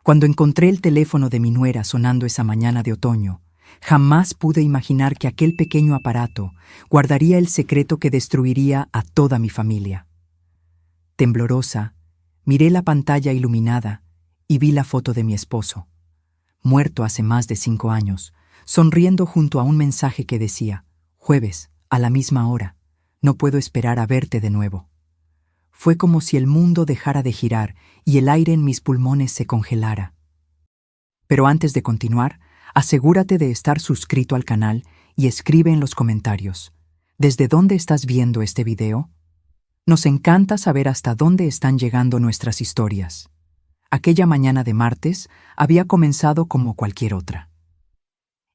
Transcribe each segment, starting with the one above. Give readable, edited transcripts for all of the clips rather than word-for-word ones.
Cuando encontré el teléfono de mi nuera sonando esa mañana de otoño, jamás pude imaginar que aquel pequeño aparato guardaría el secreto que destruiría a toda mi familia. Temblorosa, miré la pantalla iluminada y vi la foto de mi esposo, muerto hace más de 5 años, sonriendo junto a un mensaje que decía: «Jueves, a la misma hora, no puedo esperar a verte de nuevo». Fue como si el mundo dejara de girar y el aire en mis pulmones se congelara. Pero antes de continuar, asegúrate de estar suscrito al canal y escribe en los comentarios: ¿desde dónde estás viendo este video? Nos encanta saber hasta dónde están llegando nuestras historias. Aquella mañana de martes había comenzado como cualquier otra.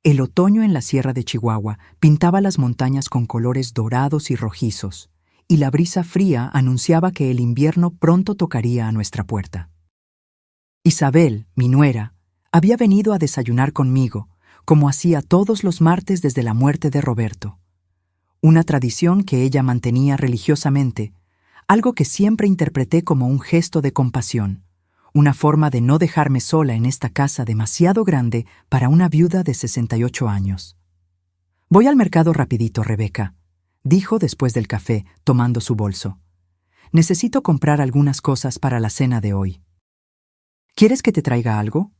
El otoño en la sierra de Chihuahua pintaba las montañas con colores dorados y rojizos, y la brisa fría anunciaba que el invierno pronto tocaría a nuestra puerta. Isabel, mi nuera, había venido a desayunar conmigo, como hacía todos los martes desde la muerte de Roberto. Una tradición que ella mantenía religiosamente, algo que siempre interpreté como un gesto de compasión, una forma de no dejarme sola en esta casa demasiado grande para una viuda de 68 años. «Voy al mercado rapidito, Rebeca», dijo después del café, tomando su bolso. «Necesito comprar algunas cosas para la cena de hoy. ¿Quieres que te traiga algo?»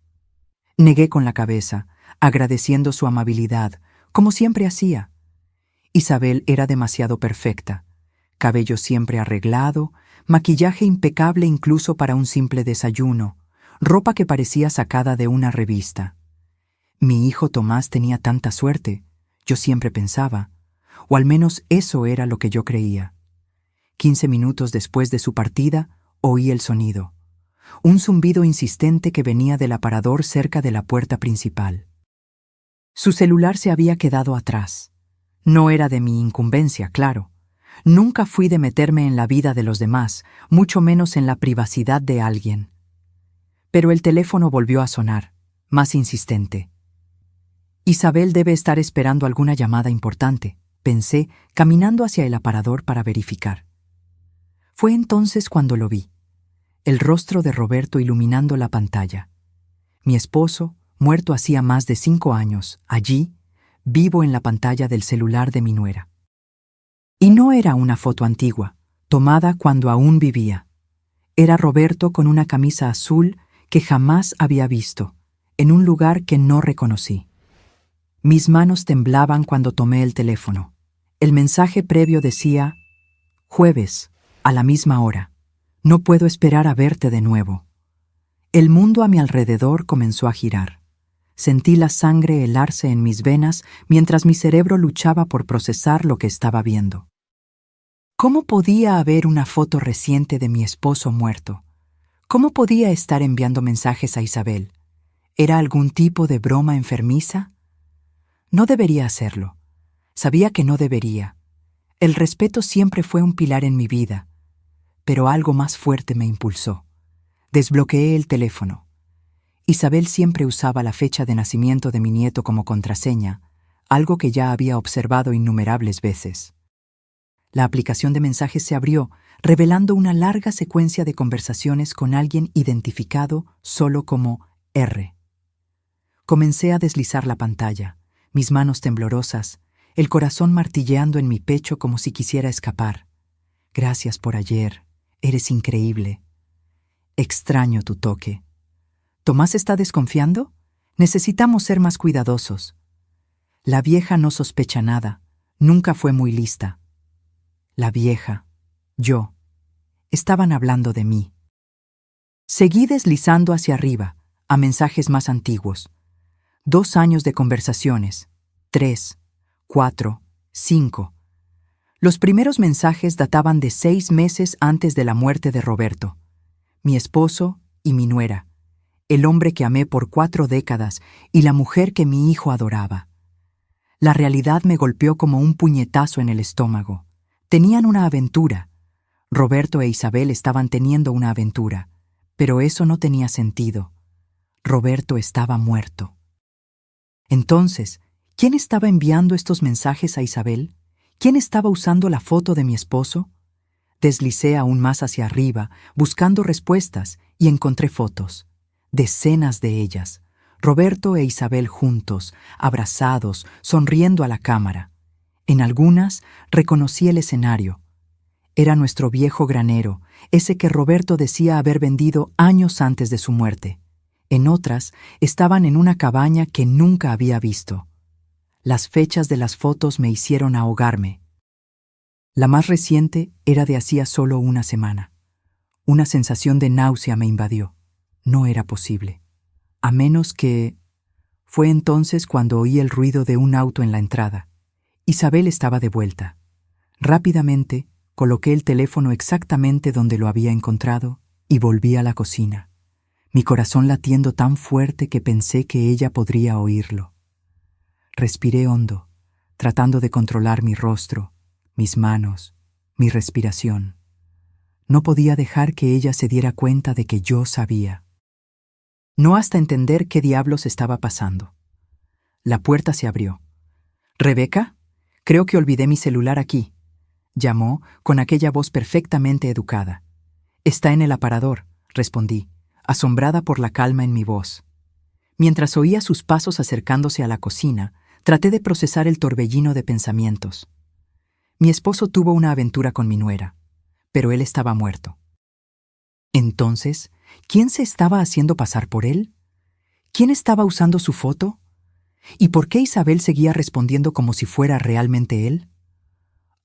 Negué con la cabeza, agradeciendo su amabilidad, como siempre hacía. Isabel era demasiado perfecta. Cabello siempre arreglado, maquillaje impecable incluso para un simple desayuno, ropa que parecía sacada de una revista. Mi hijo Tomás tenía tanta suerte, yo siempre pensaba, o al menos eso era lo que yo creía. 15 minutos después de su partida, oí el sonido. Un zumbido insistente que venía del aparador cerca de la puerta principal. Su celular se había quedado atrás. No era de mi incumbencia, claro. Nunca fui de meterme en la vida de los demás, mucho menos en la privacidad de alguien. Pero el teléfono volvió a sonar, más insistente. Isabel debe estar esperando alguna llamada importante, pensé, caminando hacia el aparador para verificar. Fue entonces cuando lo vi. El rostro de Roberto iluminando la pantalla. Mi esposo, muerto hacía más de 5 años, allí, vivo en la pantalla del celular de mi nuera. Y no era una foto antigua, tomada cuando aún vivía. Era Roberto con una camisa azul que jamás había visto, en un lugar que no reconocí. Mis manos temblaban cuando tomé el teléfono. El mensaje previo decía: «Jueves, a la misma hora. No puedo esperar a verte de nuevo». El mundo a mi alrededor comenzó a girar. Sentí la sangre helarse en mis venas mientras mi cerebro luchaba por procesar lo que estaba viendo. ¿Cómo podía haber una foto reciente de mi esposo muerto? ¿Cómo podía estar enviando mensajes a Isabel? ¿Era algún tipo de broma enfermiza? No debería hacerlo. Sabía que no debería. El respeto siempre fue un pilar en mi vida. Pero algo más fuerte me impulsó. Desbloqueé el teléfono. Isabel siempre usaba la fecha de nacimiento de mi nieto como contraseña, algo que ya había observado innumerables veces. La aplicación de mensajes se abrió, revelando una larga secuencia de conversaciones con alguien identificado solo como R. Comencé a deslizar la pantalla, mis manos temblorosas, el corazón martilleando en mi pecho como si quisiera escapar. «Gracias por ayer. Eres increíble. Extraño tu toque. ¿Tomás está desconfiando? Necesitamos ser más cuidadosos». La vieja no sospecha nada. Nunca fue muy lista. La vieja, yo, estaban hablando de mí. Seguí deslizando hacia arriba, a mensajes más antiguos. 2 años de conversaciones. 3, 4, 5. Los primeros mensajes databan de 6 meses antes de la muerte de Roberto. Mi esposo y mi nuera. El hombre que amé por 4 décadas y la mujer que mi hijo adoraba. La realidad me golpeó como un puñetazo en el estómago. Tenían una aventura. Roberto e Isabel estaban teniendo una aventura, pero eso no tenía sentido. Roberto estaba muerto. Entonces, ¿quién estaba enviando estos mensajes a Isabel? ¿Quién estaba usando la foto de mi esposo? Deslicé aún más hacia arriba, buscando respuestas, y encontré fotos. Decenas de ellas, Roberto e Isabel juntos, abrazados, sonriendo a la cámara. En algunas reconocí el escenario. Era nuestro viejo granero, ese que Roberto decía haber vendido años antes de su muerte. En otras estaban en una cabaña que nunca había visto. Las fechas de las fotos me hicieron ahogarme. La más reciente era de hacía solo una semana. Una sensación de náusea me invadió. No era posible. A menos que... Fue entonces cuando oí el ruido de un auto en la entrada. Isabel estaba de vuelta. Rápidamente coloqué el teléfono exactamente donde lo había encontrado y volví a la cocina, mi corazón latiendo tan fuerte que pensé que ella podría oírlo. Respiré hondo, tratando de controlar mi rostro, mis manos, mi respiración. No podía dejar que ella se diera cuenta de que yo sabía. No hasta entender qué diablos estaba pasando. La puerta se abrió. «¿Rebeca? Creo que olvidé mi celular aquí», llamó con aquella voz perfectamente educada. «Está en el aparador», respondí, asombrada por la calma en mi voz. Mientras oía sus pasos acercándose a la cocina, traté de procesar el torbellino de pensamientos. Mi esposo tuvo una aventura con mi nuera, pero él estaba muerto. Entonces, ¿quién se estaba haciendo pasar por él? ¿Quién estaba usando su foto? ¿Y por qué Isabel seguía respondiendo como si fuera realmente él?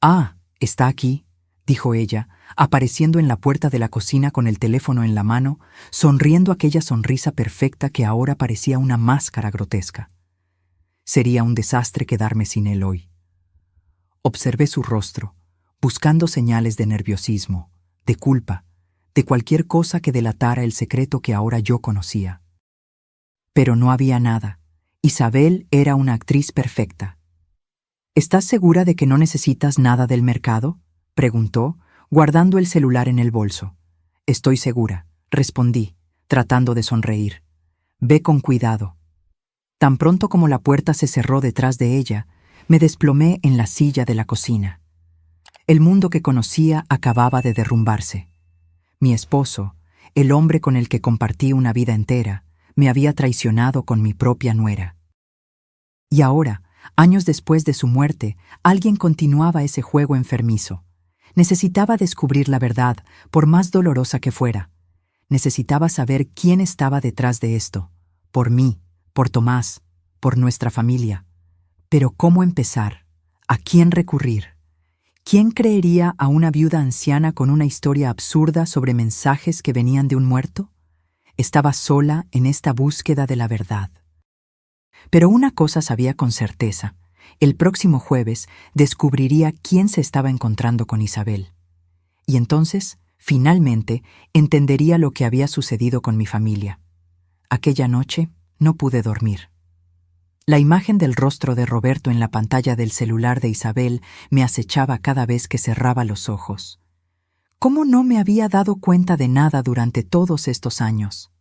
«Ah, está aquí», dijo ella, apareciendo en la puerta de la cocina con el teléfono en la mano, sonriendo aquella sonrisa perfecta que ahora parecía una máscara grotesca. Sería un desastre quedarme sin él hoy. Observé su rostro, buscando señales de nerviosismo, de culpa, de cualquier cosa que delatara el secreto que ahora yo conocía. Pero no había nada. Isabel era una actriz perfecta. «¿Estás segura de que no necesitas nada del mercado?», preguntó, guardando el celular en el bolso. «Estoy segura», respondí, tratando de sonreír. «Ve con cuidado». Tan pronto como la puerta se cerró detrás de ella, me desplomé en la silla de la cocina. El mundo que conocía acababa de derrumbarse. Mi esposo, el hombre con el que compartí una vida entera, me había traicionado con mi propia nuera. Y ahora, años después de su muerte, alguien continuaba ese juego enfermizo. Necesitaba descubrir la verdad, por más dolorosa que fuera. Necesitaba saber quién estaba detrás de esto. Por mí, por Tomás, por nuestra familia. Pero ¿cómo empezar? ¿A quién recurrir? ¿Quién creería a una viuda anciana con una historia absurda sobre mensajes que venían de un muerto? Estaba sola en esta búsqueda de la verdad. Pero una cosa sabía con certeza. El próximo jueves descubriría quién se estaba encontrando con Isabel. Y entonces, finalmente, entendería lo que había sucedido con mi familia. Aquella noche no pude dormir. La imagen del rostro de Roberto en la pantalla del celular de Isabel me acechaba cada vez que cerraba los ojos. ¿Cómo no me había dado cuenta de nada durante todos estos años?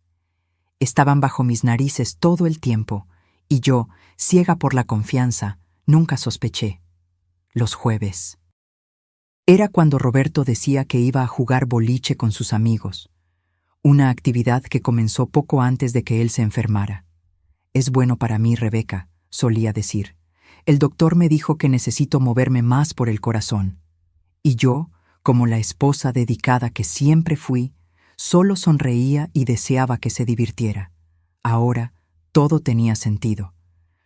Estaban bajo mis narices todo el tiempo, y yo, ciega por la confianza, nunca sospeché. Los jueves. Era cuando Roberto decía que iba a jugar boliche con sus amigos, una actividad que comenzó poco antes de que él se enfermara. «Es bueno para mí, Rebeca», solía decir. «El doctor me dijo que necesito moverme más por el corazón». Y yo, como la esposa dedicada que siempre fui, solo sonreía y deseaba que se divirtiera. Ahora todo tenía sentido.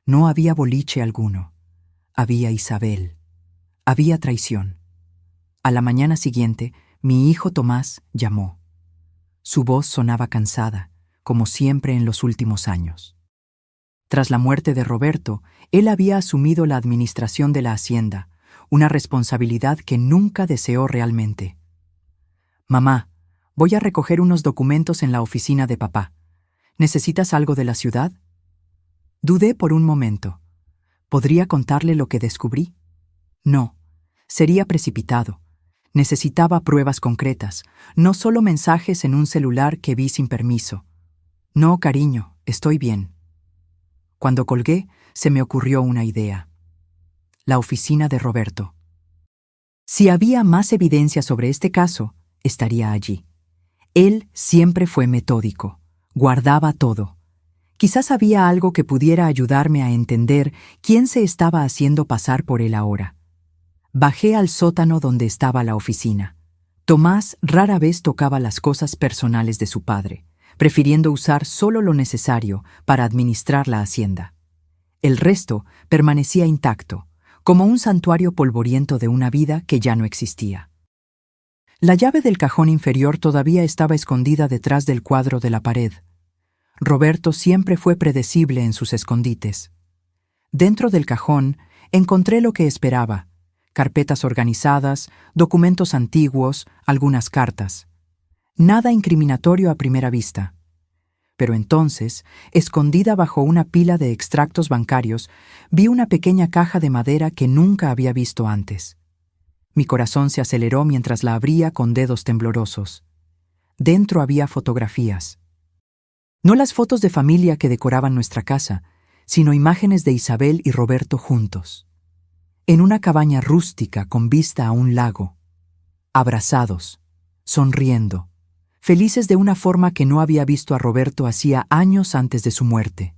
No había boliche alguno. Había Isabel. Había traición. A la mañana siguiente, mi hijo Tomás llamó. Su voz sonaba cansada, como siempre en los últimos años. Tras la muerte de Roberto, él había asumido la administración de la hacienda, una responsabilidad que nunca deseó realmente. «Mamá, voy a recoger unos documentos en la oficina de papá. ¿Necesitas algo de la ciudad?» Dudé por un momento. ¿Podría contarle lo que descubrí? No, sería precipitado. Necesitaba pruebas concretas, no solo mensajes en un celular que vi sin permiso. «No, cariño, estoy bien». Cuando colgué, se me ocurrió una idea. La oficina de Roberto. Si había más evidencia sobre este caso, estaría allí. Él siempre fue metódico. Guardaba todo. Quizás había algo que pudiera ayudarme a entender quién se estaba haciendo pasar por él ahora. Bajé al sótano donde estaba la oficina. Tomás rara vez tocaba las cosas personales de su padre, prefiriendo usar solo lo necesario para administrar la hacienda. El resto permanecía intacto, como un santuario polvoriento de una vida que ya no existía. La llave del cajón inferior todavía estaba escondida detrás del cuadro de la pared. Roberto siempre fue predecible en sus escondites. Dentro del cajón encontré lo que esperaba: carpetas organizadas, documentos antiguos, algunas cartas. Nada incriminatorio a primera vista. Pero entonces, escondida bajo una pila de extractos bancarios, vi una pequeña caja de madera que nunca había visto antes. Mi corazón se aceleró mientras la abría con dedos temblorosos. Dentro había fotografías. No las fotos de familia que decoraban nuestra casa, sino imágenes de Isabel y Roberto juntos. En una cabaña rústica con vista a un lago. Abrazados, sonriendo, felices de una forma que no había visto a Roberto hacía años antes de su muerte.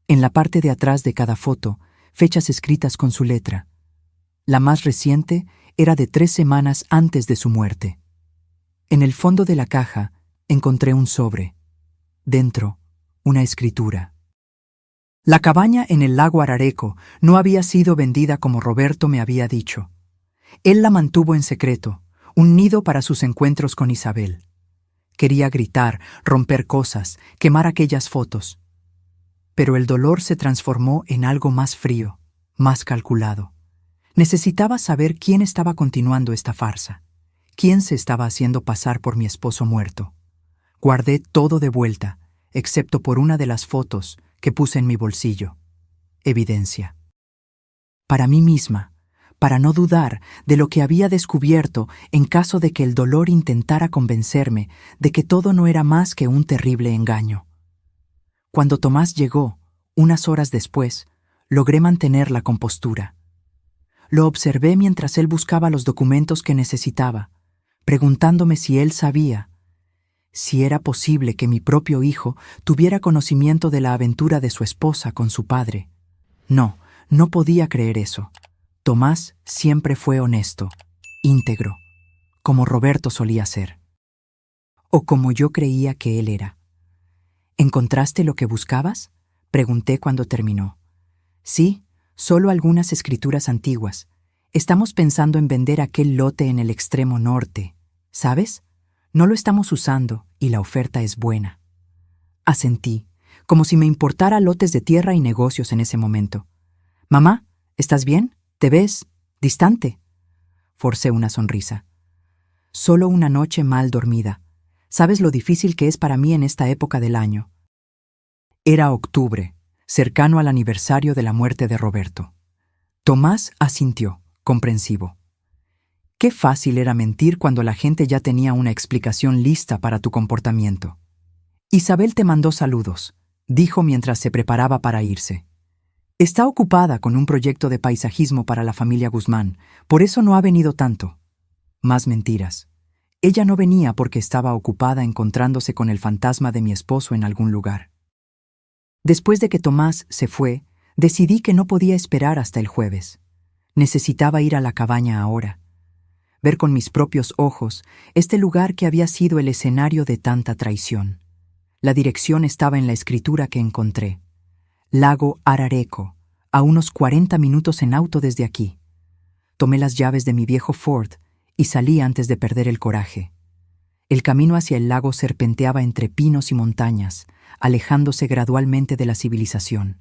En la parte de atrás de cada foto, fechas escritas con su letra. La más reciente era de 3 semanas antes de su muerte. En el fondo de la caja encontré un sobre. Dentro, una escritura. La cabaña en el lago Arareco no había sido vendida como Roberto me había dicho. Él la mantuvo en secreto, un nido para sus encuentros con Isabel. Quería gritar, romper cosas, quemar aquellas fotos. Pero el dolor se transformó en algo más frío, más calculado. Necesitaba saber quién estaba continuando esta farsa, quién se estaba haciendo pasar por mi esposo muerto. Guardé todo de vuelta, excepto por una de las fotos que puse en mi bolsillo. Evidencia. Para mí misma, para no dudar de lo que había descubierto en caso de que el dolor intentara convencerme de que todo no era más que un terrible engaño. Cuando Tomás llegó, unas horas después, logré mantener la compostura. Lo observé mientras él buscaba los documentos que necesitaba, preguntándome si él sabía, si era posible que mi propio hijo tuviera conocimiento de la aventura de su esposa con su padre. No, no podía creer eso. Tomás siempre fue honesto, íntegro, como Roberto solía ser. O como yo creía que él era. ¿Encontraste lo que buscabas?, pregunté cuando terminó. Sí, solo algunas escrituras antiguas. Estamos pensando en vender aquel lote en el extremo norte, ¿sabes? No lo estamos usando y la oferta es buena. Asentí, como si me importara lotes de tierra y negocios en ese momento. Mamá, ¿estás bien? ¿Te ves distante? Forcé una sonrisa. Solo una noche mal dormida. ¿Sabes lo difícil que es para mí en esta época del año? Era octubre, cercano al aniversario de la muerte de Roberto. Tomás asintió, comprensivo. Qué fácil era mentir cuando la gente ya tenía una explicación lista para tu comportamiento. Isabel te mandó saludos, dijo mientras se preparaba para irse. Está ocupada con un proyecto de paisajismo para la familia Guzmán, por eso no ha venido tanto. Más mentiras. Ella no venía porque estaba ocupada encontrándose con el fantasma de mi esposo en algún lugar. Después de que Tomás se fue, decidí que no podía esperar hasta el jueves. Necesitaba ir a la cabaña ahora. Ver con mis propios ojos este lugar que había sido el escenario de tanta traición. La dirección estaba en la escritura que encontré. Lago Arareco, a unos 40 minutos en auto desde aquí. Tomé las llaves de mi viejo Ford y salí antes de perder el coraje. El camino hacia el lago serpenteaba entre pinos y montañas, alejándose gradualmente de la civilización.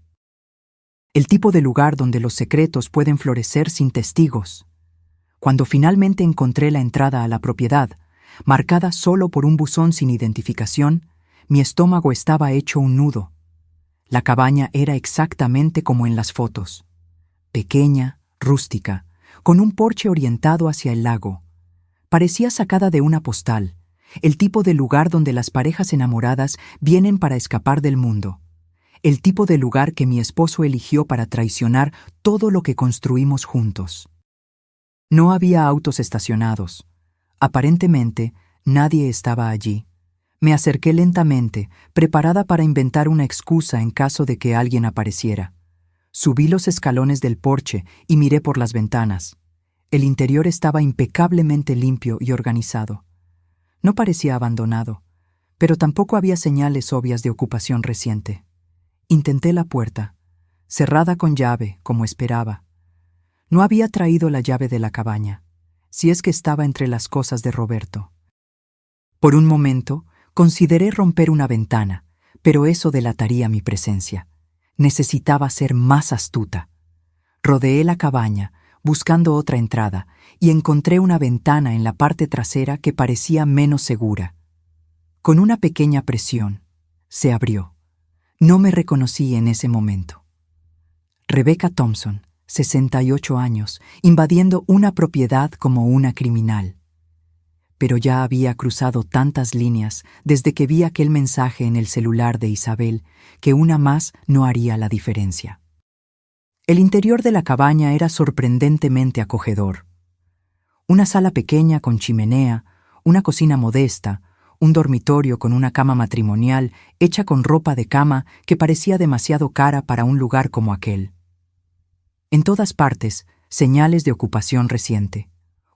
El tipo de lugar donde los secretos pueden florecer sin testigos. Cuando finalmente encontré la entrada a la propiedad, marcada solo por un buzón sin identificación, mi estómago estaba hecho un nudo. La cabaña era exactamente como en las fotos. Pequeña, rústica, con un porche orientado hacia el lago. Parecía sacada de una postal, el tipo de lugar donde las parejas enamoradas vienen para escapar del mundo. El tipo de lugar que mi esposo eligió para traicionar todo lo que construimos juntos. No había autos estacionados. Aparentemente, nadie estaba allí. Me acerqué lentamente, preparada para inventar una excusa en caso de que alguien apareciera. Subí los escalones del porche y miré por las ventanas. El interior estaba impecablemente limpio y organizado. No parecía abandonado, pero tampoco había señales obvias de ocupación reciente. Intenté la puerta, cerrada con llave, como esperaba. No había traído la llave de la cabaña, si es que estaba entre las cosas de Roberto. Por un momento, consideré romper una ventana, pero eso delataría mi presencia. Necesitaba ser más astuta. Rodeé la cabaña, buscando otra entrada, y encontré una ventana en la parte trasera que parecía menos segura. Con una pequeña presión, se abrió. No me reconocí en ese momento. Rebecca Thompson, 68 años, invadiendo una propiedad como una criminal. Pero ya había cruzado tantas líneas desde que vi aquel mensaje en el celular de Isabel que una más no haría la diferencia. El interior de la cabaña era sorprendentemente acogedor. Una sala pequeña con chimenea, una cocina modesta, un dormitorio con una cama matrimonial hecha con ropa de cama que parecía demasiado cara para un lugar como aquel. En todas partes, señales de ocupación reciente.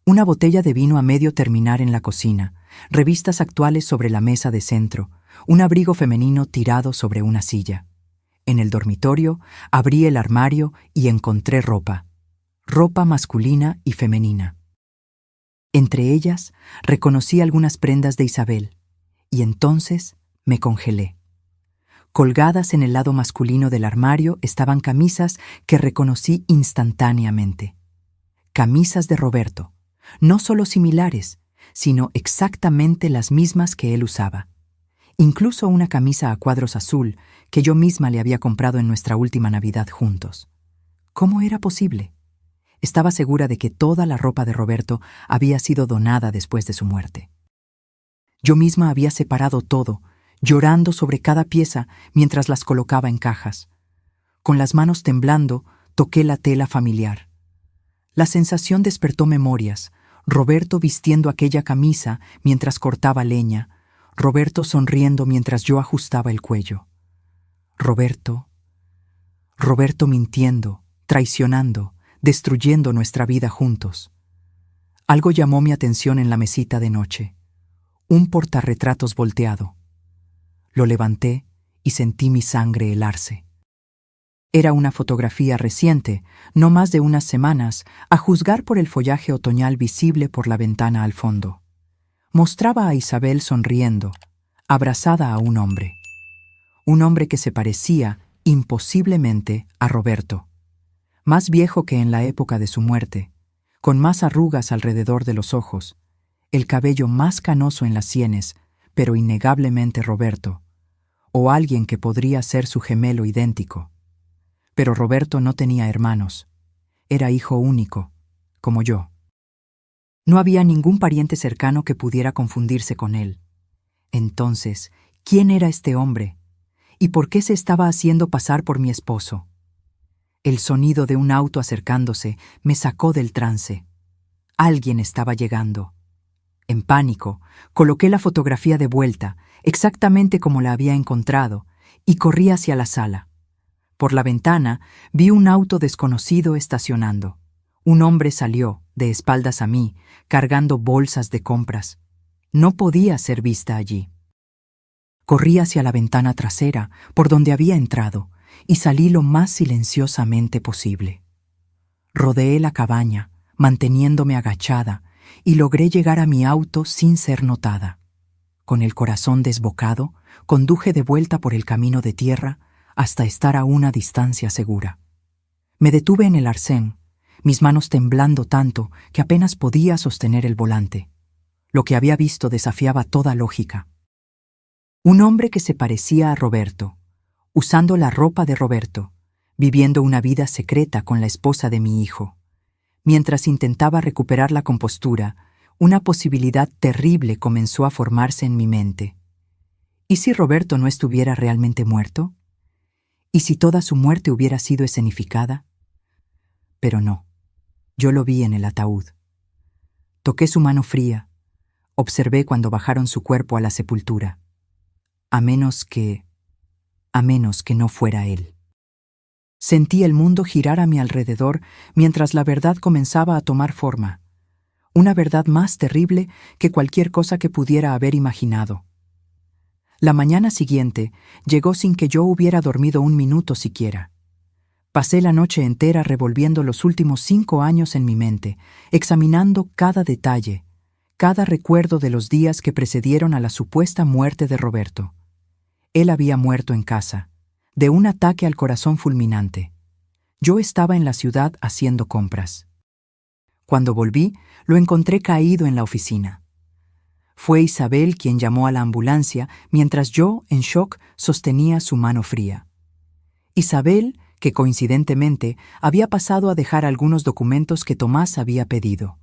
Una botella de vino a medio terminar en la cocina, revistas actuales sobre la mesa de centro, un abrigo femenino tirado sobre una silla. En el dormitorio, abrí el armario y encontré ropa masculina y femenina. Entre ellas, reconocí algunas prendas de Isabel, y entonces me congelé. Colgadas en el lado masculino del armario estaban camisas que reconocí instantáneamente. Camisas de Roberto, no solo similares, sino exactamente las mismas que él usaba. Incluso una camisa a cuadros azul que yo misma le había comprado en nuestra última Navidad juntos. ¿Cómo era posible? Estaba segura de que toda la ropa de Roberto había sido donada después de su muerte. Yo misma había separado todo, llorando sobre cada pieza mientras las colocaba en cajas. Con las manos temblando, toqué la tela familiar. La sensación despertó memorias. Roberto vistiendo aquella camisa mientras cortaba leña, Roberto sonriendo mientras yo ajustaba el cuello. Roberto mintiendo, traicionando, destruyendo nuestra vida juntos. Algo llamó mi atención en la mesita de noche. Un portarretratos volteado. Lo levanté y sentí mi sangre helarse. Era una fotografía reciente, no más de unas semanas, a juzgar por el follaje otoñal visible por la ventana al fondo. Mostraba a Isabel sonriendo, abrazada a un hombre. Un hombre que se parecía imposiblemente a Roberto. Más viejo que en la época de su muerte, con más arrugas alrededor de los ojos, el cabello más canoso en las sienes, pero innegablemente Roberto, o alguien que podría ser su gemelo idéntico. Pero Roberto no tenía hermanos. Era hijo único, como yo. No había ningún pariente cercano que pudiera confundirse con él. Entonces, ¿quién era este hombre? ¿Y por qué se estaba haciendo pasar por mi esposo? El sonido de un auto acercándose me sacó del trance. Alguien estaba llegando. En pánico, coloqué la fotografía de vuelta, exactamente como la había encontrado, y corrí hacia la sala. Por la ventana vi un auto desconocido estacionando. Un hombre salió, de espaldas a mí, cargando bolsas de compras. No podía ser vista allí. Corrí hacia la ventana trasera, por donde había entrado, y salí lo más silenciosamente posible. Rodeé la cabaña, manteniéndome agachada, y logré llegar a mi auto sin ser notada. Con el corazón desbocado, conduje de vuelta por el camino de tierra hasta estar a una distancia segura. Me detuve en el arcén, mis manos temblando tanto que apenas podía sostener el volante. Lo que había visto desafiaba toda lógica. Un hombre que se parecía a Roberto, usando la ropa de Roberto, viviendo una vida secreta con la esposa de mi hijo. Mientras intentaba recuperar la compostura, una posibilidad terrible comenzó a formarse en mi mente. ¿Y si Roberto no estuviera realmente muerto? ¿Y si toda su muerte hubiera sido escenificada? Pero no, yo lo vi en el ataúd. Toqué su mano fría, observé cuando bajaron su cuerpo a la sepultura. a menos que no fuera él. Sentí el mundo girar a mi alrededor mientras la verdad comenzaba a tomar forma. Una verdad más terrible que cualquier cosa que pudiera haber imaginado. La mañana siguiente llegó sin que yo hubiera dormido un minuto siquiera. Pasé la noche entera revolviendo los últimos 5 años en mi mente, examinando cada detalle, cada recuerdo de los días que precedieron a la supuesta muerte de Roberto. Él había muerto en casa, de un ataque al corazón fulminante. Yo estaba en la ciudad haciendo compras. Cuando volví, lo encontré caído en la oficina. Fue Isabel quien llamó a la ambulancia mientras yo, en shock, sostenía su mano fría. Isabel, que coincidentemente había pasado a dejar algunos documentos que Tomás había pedido.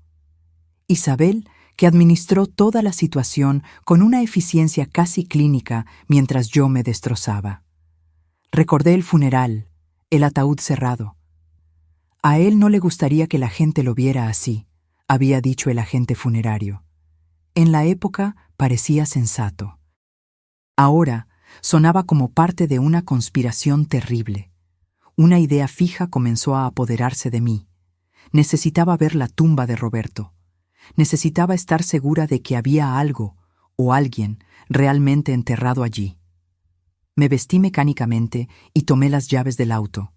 Isabel, que administró toda la situación con una eficiencia casi clínica mientras yo me destrozaba. Recordé el funeral, el ataúd cerrado. A él no le gustaría que la gente lo viera así, había dicho el agente funerario. En la época parecía sensato. Ahora sonaba como parte de una conspiración terrible. Una idea fija comenzó a apoderarse de mí. Necesitaba ver la tumba de Roberto. Necesitaba estar segura de que había algo o alguien realmente enterrado allí. Me vestí mecánicamente y tomé las llaves del auto.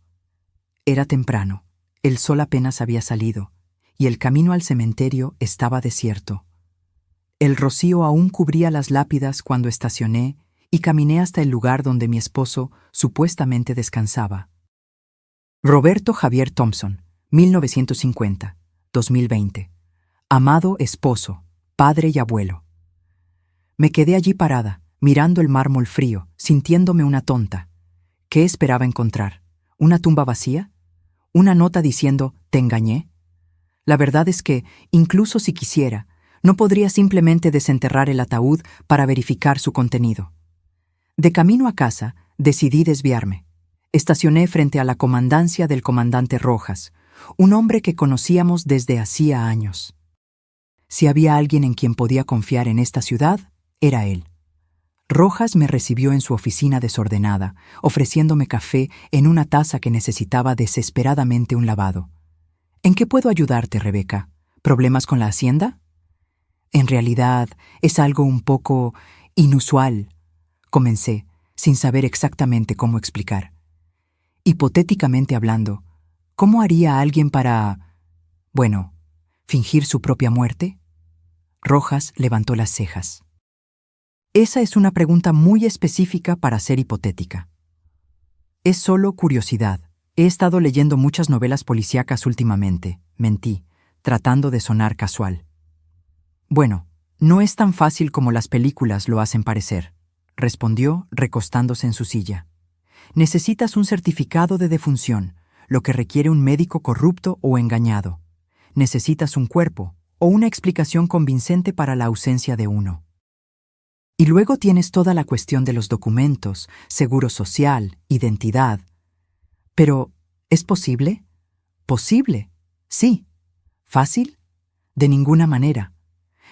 Era temprano, el sol apenas había salido, y el camino al cementerio estaba desierto. El rocío aún cubría las lápidas cuando estacioné y caminé hasta el lugar donde mi esposo supuestamente descansaba. Roberto Javier Thompson, 1950, 2020. Amado esposo, padre y abuelo. Me quedé allí parada, mirando el mármol frío, sintiéndome una tonta. ¿Qué esperaba encontrar? ¿Una tumba vacía? ¿Una nota diciendo, te engañé? La verdad es que, incluso si quisiera, no podría simplemente desenterrar el ataúd para verificar su contenido. De camino a casa, decidí desviarme. Estacioné frente a la comandancia del comandante Rojas, un hombre que conocíamos desde hacía años. Si había alguien en quien podía confiar en esta ciudad, era él. Rojas me recibió en su oficina desordenada, ofreciéndome café en una taza que necesitaba desesperadamente un lavado. ¿En qué puedo ayudarte, Rebeca? ¿Problemas con la hacienda? En realidad, es algo un poco inusual, comencé, sin saber exactamente cómo explicar. Hipotéticamente hablando, ¿cómo haría alguien para, fingir su propia muerte? Rojas levantó las cejas. Esa es una pregunta muy específica para ser hipotética. Es solo curiosidad. He estado leyendo muchas novelas policíacas últimamente, mentí, tratando de sonar casual. Bueno, no es tan fácil como las películas lo hacen parecer, respondió recostándose en su silla. Necesitas un certificado de defunción, lo que requiere un médico corrupto o engañado. Necesitas un cuerpo o una explicación convincente para la ausencia de uno. Y luego tienes toda la cuestión de los documentos, seguro social, identidad. Pero, ¿es posible? ¿Posible? Sí. ¿Fácil? De ninguna manera.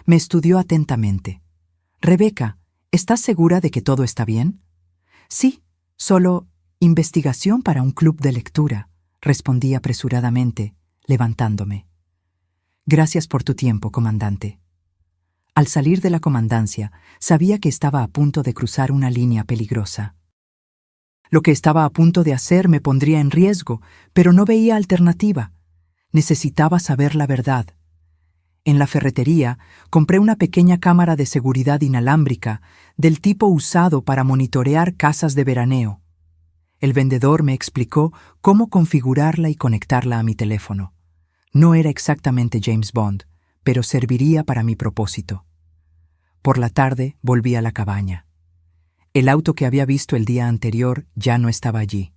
Me estudió atentamente. Rebeca, ¿estás segura de que todo está bien? Sí, solo investigación para un club de lectura, respondí apresuradamente, levantándome. Gracias por tu tiempo, comandante. Al salir de la comandancia, sabía que estaba a punto de cruzar una línea peligrosa. Lo que estaba a punto de hacer me pondría en riesgo, pero no veía alternativa. Necesitaba saber la verdad. En la ferretería, compré una pequeña cámara de seguridad inalámbrica del tipo usado para monitorear casas de veraneo. El vendedor me explicó cómo configurarla y conectarla a mi teléfono. No era exactamente James Bond, pero serviría para mi propósito. Por la tarde volví a la cabaña. El auto que había visto el día anterior ya no estaba allí.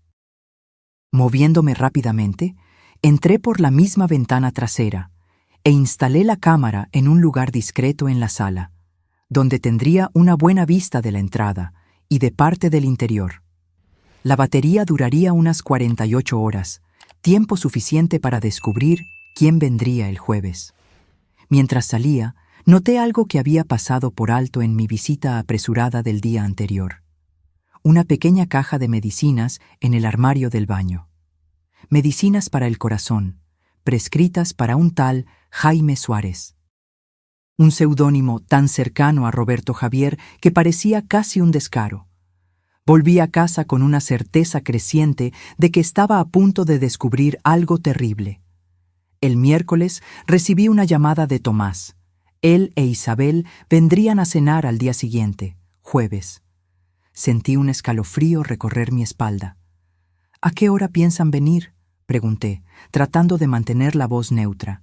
Moviéndome rápidamente, entré por la misma ventana trasera e instalé la cámara en un lugar discreto en la sala, donde tendría una buena vista de la entrada y de parte del interior. La batería duraría unas 48 horas, tiempo suficiente para descubrir quién vendría el jueves. Mientras salía, noté algo que había pasado por alto en mi visita apresurada del día anterior. una pequeña caja de medicinas en el armario del baño. Medicinas para el corazón, prescritas para un tal Jaime Suárez. Un seudónimo tan cercano a Roberto Javier que parecía casi un descaro. Volví a casa con una certeza creciente de que estaba a punto de descubrir algo terrible. El miércoles recibí una llamada de Tomás. Él e Isabel vendrían a cenar al día siguiente, jueves. Sentí un escalofrío recorrer mi espalda. ¿A qué hora piensan venir?, pregunté, tratando de mantener la voz neutra.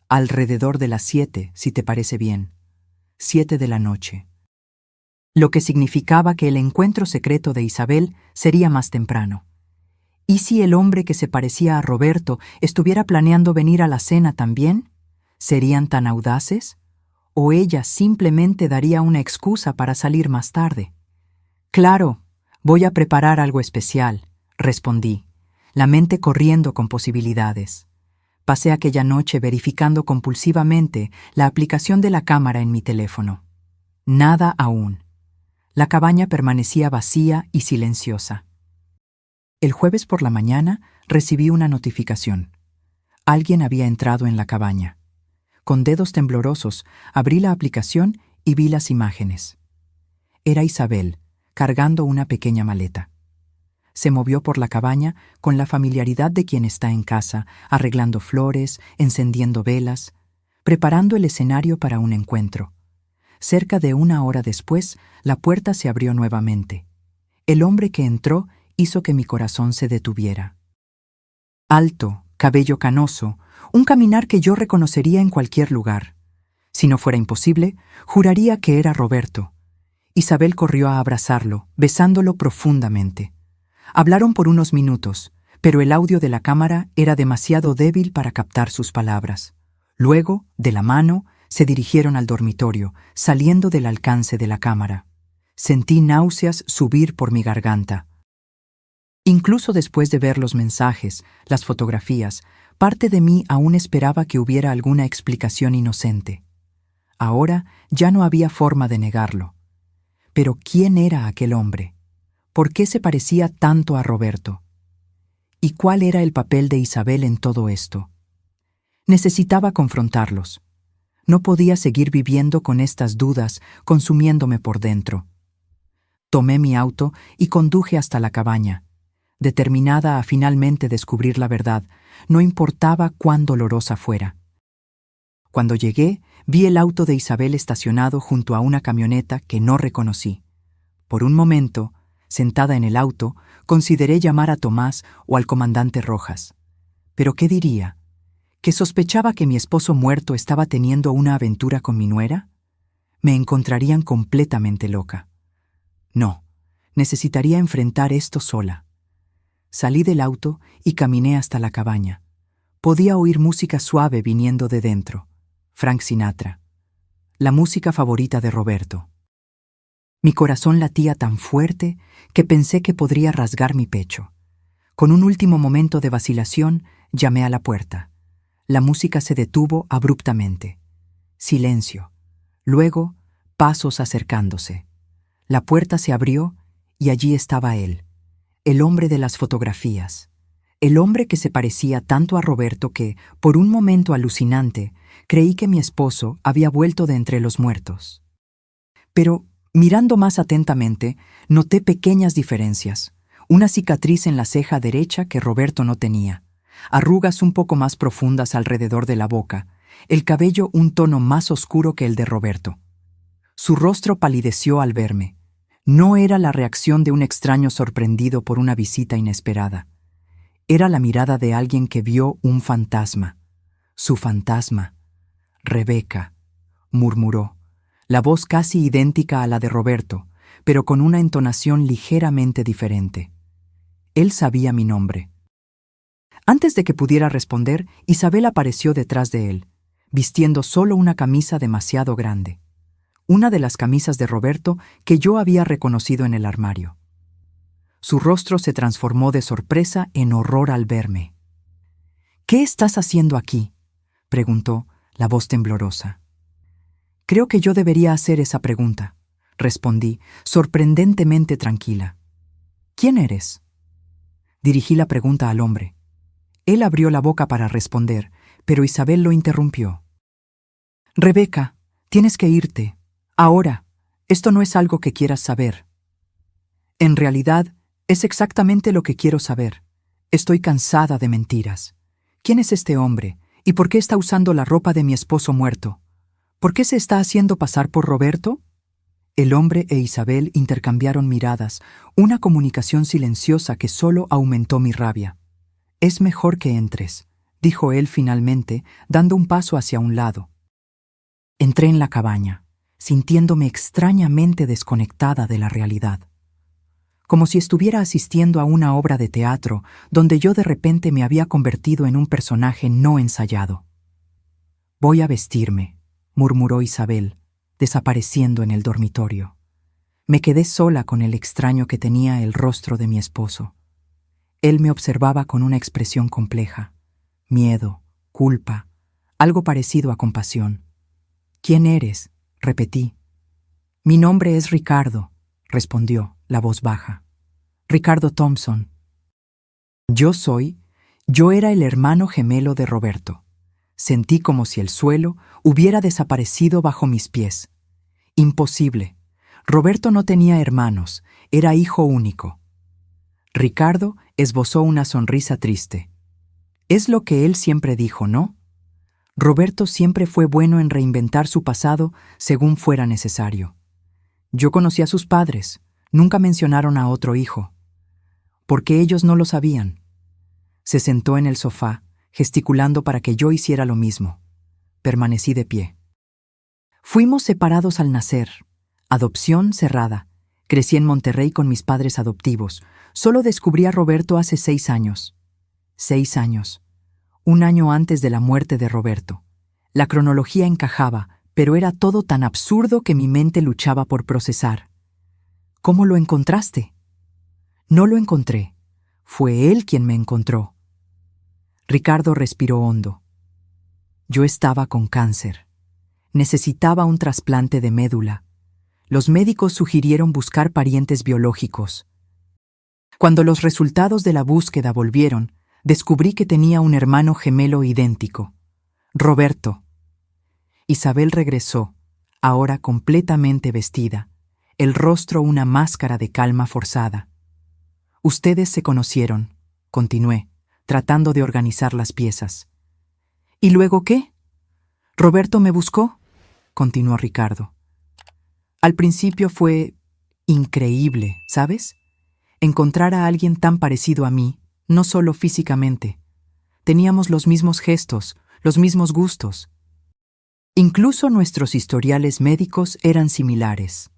Alrededor de las 7, si te parece bien. 7 de la noche. Lo que significaba que el encuentro secreto de Isabel sería más temprano. ¿Y si el hombre que se parecía a Roberto estuviera planeando venir a la cena también? ¿Serían tan audaces? ¿O ella simplemente daría una excusa para salir más tarde? Claro, voy a preparar algo especial, respondí, la mente corriendo con posibilidades. Pasé aquella noche verificando compulsivamente la aplicación de la cámara en mi teléfono. Nada aún. La cabaña permanecía vacía y silenciosa. El jueves por la mañana recibí una notificación. Alguien había entrado en la cabaña. Con dedos temblorosos abrí la aplicación y vi las imágenes. Era Isabel, cargando una pequeña maleta. Se movió por la cabaña con la familiaridad de quien está en casa, arreglando flores, encendiendo velas, preparando el escenario para un encuentro. Cerca de 1 hora después, la puerta se abrió nuevamente. El hombre que entró hizo que mi corazón se detuviera. Alto, cabello canoso, un caminar que yo reconocería en cualquier lugar. Si no fuera imposible, juraría que era Roberto. Isabel corrió a abrazarlo, besándolo profundamente. Hablaron por unos minutos, pero el audio de la cámara era demasiado débil para captar sus palabras. Luego, de la mano, se dirigieron al dormitorio, saliendo del alcance de la cámara. Sentí náuseas subir por mi garganta. Incluso después de ver los mensajes, las fotografías, parte de mí aún esperaba que hubiera alguna explicación inocente. Ahora ya no había forma de negarlo. Pero ¿quién era aquel hombre? ¿Por qué se parecía tanto a Roberto? ¿Y cuál era el papel de Isabel en todo esto? Necesitaba confrontarlos. No podía seguir viviendo con estas dudas consumiéndome por dentro. Tomé mi auto y conduje hasta la cabaña, determinada a finalmente descubrir la verdad, no importaba cuán dolorosa fuera. Cuando llegué, vi el auto de Isabel estacionado junto a una camioneta que no reconocí. Por un momento, sentada en el auto, consideré llamar a Tomás o al comandante Rojas. ¿Pero qué diría? ¿Que sospechaba que mi esposo muerto estaba teniendo una aventura con mi nuera? Me encontrarían completamente loca. No, necesitaría enfrentar esto sola. Salí del auto y caminé hasta la cabaña. Podía oír música suave viniendo de dentro. Frank Sinatra. La música favorita de Roberto. Mi corazón latía tan fuerte que pensé que podría rasgar mi pecho. Con un último momento de vacilación, llamé a la puerta. La música se detuvo abruptamente. Silencio. Luego, pasos acercándose. La puerta se abrió y allí estaba él, el hombre de las fotografías. El hombre que se parecía tanto a Roberto que, por un momento alucinante, creí que mi esposo había vuelto de entre los muertos. Pero, mirando más atentamente, noté pequeñas diferencias. Una cicatriz en la ceja derecha que Roberto no tenía, arrugas un poco más profundas alrededor de la boca, el cabello un tono más oscuro que el de Roberto. Su rostro palideció al verme. No era la reacción de un extraño sorprendido por una visita inesperada. Era la mirada de alguien que vio un fantasma. Su fantasma. Rebeca, murmuró, la voz casi idéntica a la de Roberto, pero con una entonación ligeramente diferente. Él sabía mi nombre. Antes de que pudiera responder, Isabel apareció detrás de él, vistiendo solo una camisa demasiado grande. Una de las camisas de Roberto que yo había reconocido en el armario. Su rostro se transformó de sorpresa en horror al verme. «¿Qué estás haciendo aquí?», preguntó, la voz temblorosa. «Creo que yo debería hacer esa pregunta», respondí, sorprendentemente tranquila. ¿Quién eres? Dirigí la pregunta al hombre. Él abrió la boca para responder, pero Isabel lo interrumpió. Rebeca, tienes que irte. Ahora, esto no es algo que quieras saber. En realidad, es exactamente lo que quiero saber. Estoy cansada de mentiras. ¿Quién es este hombre? ¿Y por qué está usando la ropa de mi esposo muerto? ¿Por qué se está haciendo pasar por Roberto? El hombre e Isabel intercambiaron miradas, una comunicación silenciosa que solo aumentó mi rabia. Es mejor que entres, dijo él finalmente, dando un paso hacia un lado. Entré en la cabaña, sintiéndome extrañamente desconectada de la realidad. Como si estuviera asistiendo a una obra de teatro donde yo de repente me había convertido en un personaje no ensayado. Voy a vestirme, murmuró Isabel, desapareciendo en el dormitorio. Me quedé sola con el extraño que tenía el rostro de mi esposo. Él me observaba con una expresión compleja: miedo, culpa, algo parecido a compasión. ¿Quién eres?, repetí. Mi nombre es Ricardo, respondió, la voz baja. Ricardo Thompson. Yo era el hermano gemelo de Roberto. Sentí como si el suelo hubiera desaparecido bajo mis pies. Imposible. Roberto no tenía hermanos, era hijo único. Ricardo esbozó una sonrisa triste. Es lo que él siempre dijo, ¿no? Roberto siempre fue bueno en reinventar su pasado según fuera necesario. Yo conocí a sus padres, nunca mencionaron a otro hijo. ¿Por qué ellos no lo sabían? Se sentó en el sofá, gesticulando para que yo hiciera lo mismo. Permanecí de pie. Fuimos separados al nacer. Adopción cerrada. Crecí en Monterrey con mis padres adoptivos. Solo descubrí a Roberto hace 6 años. 6 años. Un año antes de la muerte de Roberto. La cronología encajaba, pero era todo tan absurdo que mi mente luchaba por procesar. ¿Cómo lo encontraste? No lo encontré. Fue él quien me encontró. Ricardo respiró hondo. Yo estaba con cáncer. Necesitaba un trasplante de médula. Los médicos sugirieron buscar parientes biológicos. Cuando los resultados de la búsqueda volvieron, descubrí que tenía un hermano gemelo idéntico, Roberto. Isabel regresó, ahora completamente vestida, el rostro una máscara de calma forzada. Ustedes se conocieron, continué, tratando de organizar las piezas. ¿Y luego qué? Roberto me buscó, continuó Ricardo. Al principio fue increíble, ¿sabes? Encontrar a alguien tan parecido a mí, no solo físicamente. Teníamos los mismos gestos, los mismos gustos. Incluso nuestros historiales médicos eran similares.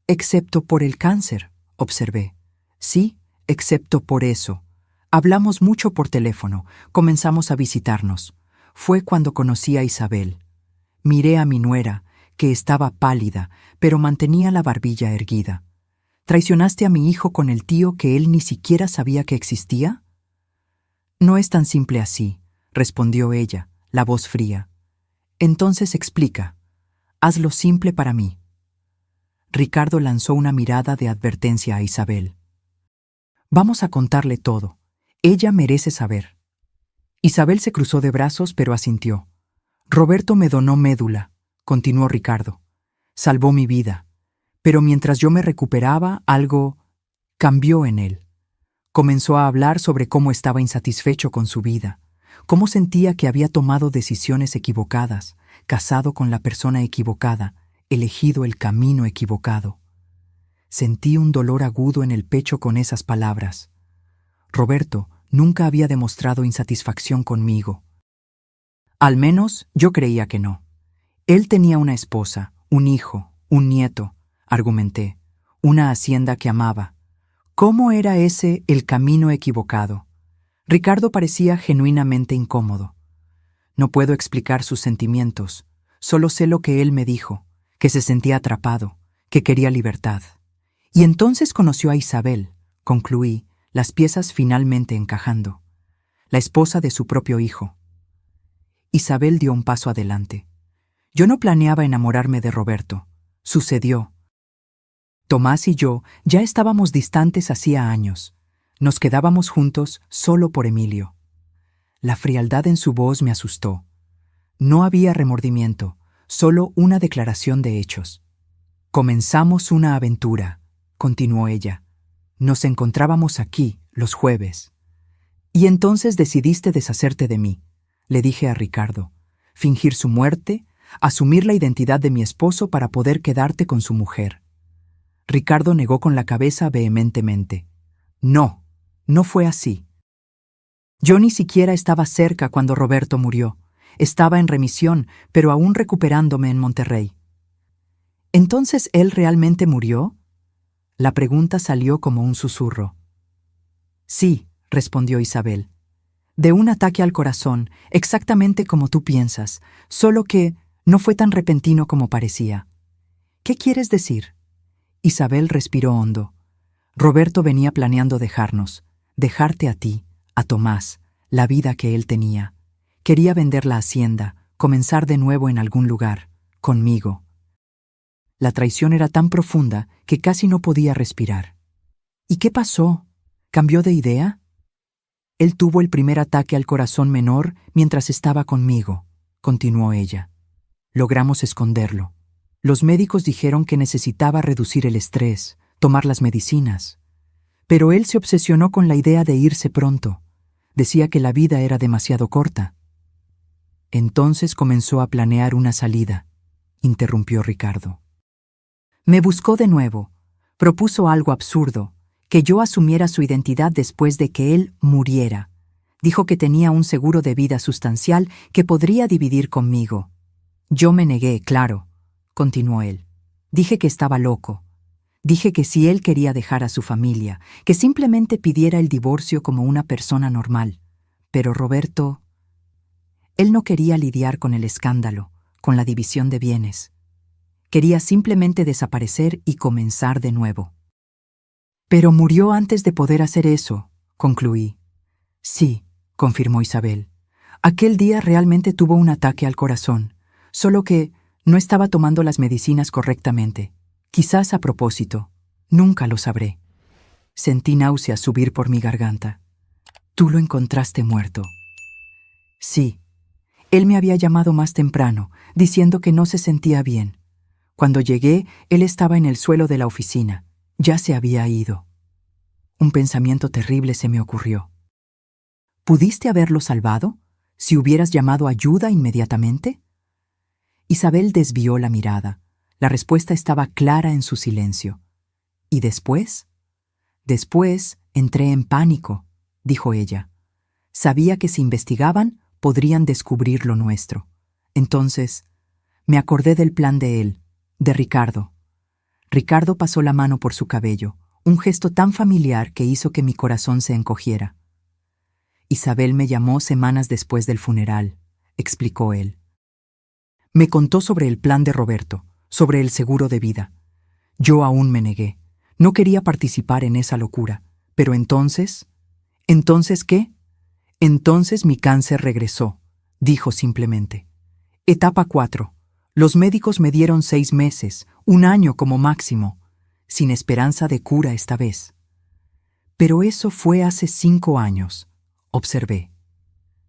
Excepto por el cáncer, observé. Sí, excepto por eso. Hablamos mucho por teléfono, comenzamos a visitarnos. Fue cuando conocí a Isabel. Miré a mi nuera, que estaba pálida, pero mantenía la barbilla erguida. ¿Traicionaste a mi hijo con el tío que él ni siquiera sabía que existía? No es tan simple así, respondió ella, la voz fría. Entonces explica. Hazlo simple para mí. Ricardo lanzó una mirada de advertencia a Isabel. Vamos a contarle todo. Ella merece saber. Isabel se cruzó de brazos, pero asintió. Roberto me donó médula, continuó Ricardo. Salvó mi vida. Pero mientras yo me recuperaba, algo cambió en él. Comenzó a hablar sobre cómo estaba insatisfecho con su vida, cómo sentía que había tomado decisiones equivocadas, casado con la persona equivocada, elegido el camino equivocado. Sentí un dolor agudo en el pecho con esas palabras. Roberto nunca había demostrado insatisfacción conmigo. Al menos yo creía que no. Él tenía una esposa, un hijo, un nieto, argumenté, una hacienda que amaba. ¿Cómo era ese el camino equivocado? Ricardo parecía genuinamente incómodo. No puedo explicar sus sentimientos, solo sé lo que él me dijo, que se sentía atrapado, que quería libertad. Y entonces conoció a Isabel, concluí, las piezas finalmente encajando. La esposa de su propio hijo. Isabel dio un paso adelante. Yo no planeaba enamorarme de Roberto. Sucedió. Tomás y yo ya estábamos distantes hacía años. Nos quedábamos juntos solo por Emilio. La frialdad en su voz me asustó. No había remordimiento, solo una declaración de hechos. Comenzamos una aventura, continuó ella. Nos encontrábamos aquí, los jueves. Y entonces decidiste deshacerte de mí, le dije a Ricardo. Fingir su muerte, asumir la identidad de mi esposo para poder quedarte con su mujer. Ricardo negó con la cabeza vehementemente. No, no fue así. Yo ni siquiera estaba cerca cuando Roberto murió. Estaba en remisión, pero aún recuperándome en Monterrey. ¿Entonces él realmente murió? La pregunta salió como un susurro. Sí, respondió Isabel. De un ataque al corazón, exactamente como tú piensas, solo que no fue tan repentino como parecía. ¿Qué quieres decir? Isabel respiró hondo. Roberto venía planeando dejarte a ti, a Tomás, la vida que él tenía. Quería vender la hacienda, comenzar de nuevo en algún lugar, conmigo. La traición era tan profunda que casi no podía respirar. ¿Y qué pasó? ¿Cambió de idea? Él tuvo el primer ataque al corazón menor mientras estaba conmigo, continuó ella. Logramos esconderlo. Los médicos dijeron que necesitaba reducir el estrés, tomar las medicinas. Pero él se obsesionó con la idea de irse pronto. Decía que la vida era demasiado corta. Entonces comenzó a planear una salida, interrumpió Ricardo. Me buscó de nuevo. Propuso algo absurdo, que yo asumiera su identidad después de que él muriera. Dijo que tenía un seguro de vida sustancial que podría dividir conmigo. Yo me negué, claro, continuó él. Dije que estaba loco. Dije que si él quería dejar a su familia, que simplemente pidiera el divorcio como una persona normal. Pero Roberto... Él no quería lidiar con el escándalo, con la división de bienes. Quería simplemente desaparecer y comenzar de nuevo. Pero murió antes de poder hacer eso, concluí. Sí, confirmó Isabel. Aquel día realmente tuvo un ataque al corazón, solo que no estaba tomando las medicinas correctamente. Quizás a propósito. Nunca lo sabré. Sentí náuseas subir por mi garganta. Tú lo encontraste muerto. Sí. Él me había llamado más temprano, diciendo que no se sentía bien. Cuando llegué, él estaba en el suelo de la oficina. Ya se había ido. Un pensamiento terrible se me ocurrió. ¿Pudiste haberlo salvado? ¿Si hubieras llamado ayuda inmediatamente? Isabel desvió la mirada. La respuesta estaba clara en su silencio. ¿Y después? Después entré en pánico, dijo ella. Sabía que si investigaban, podrían descubrir lo nuestro. Entonces, me acordé del plan de él, de Ricardo. Ricardo pasó la mano por su cabello, un gesto tan familiar que hizo que mi corazón se encogiera. Isabel me llamó semanas después del funeral, explicó él. Me contó sobre el plan de Roberto, sobre el seguro de vida. Yo aún me negué. No quería participar en esa locura. Pero entonces... ¿Entonces qué? Entonces mi cáncer regresó, dijo simplemente. Etapa 4. Los médicos me dieron 6 meses, 1 año como máximo, sin esperanza de cura esta vez. Pero eso fue hace 5 años, observé.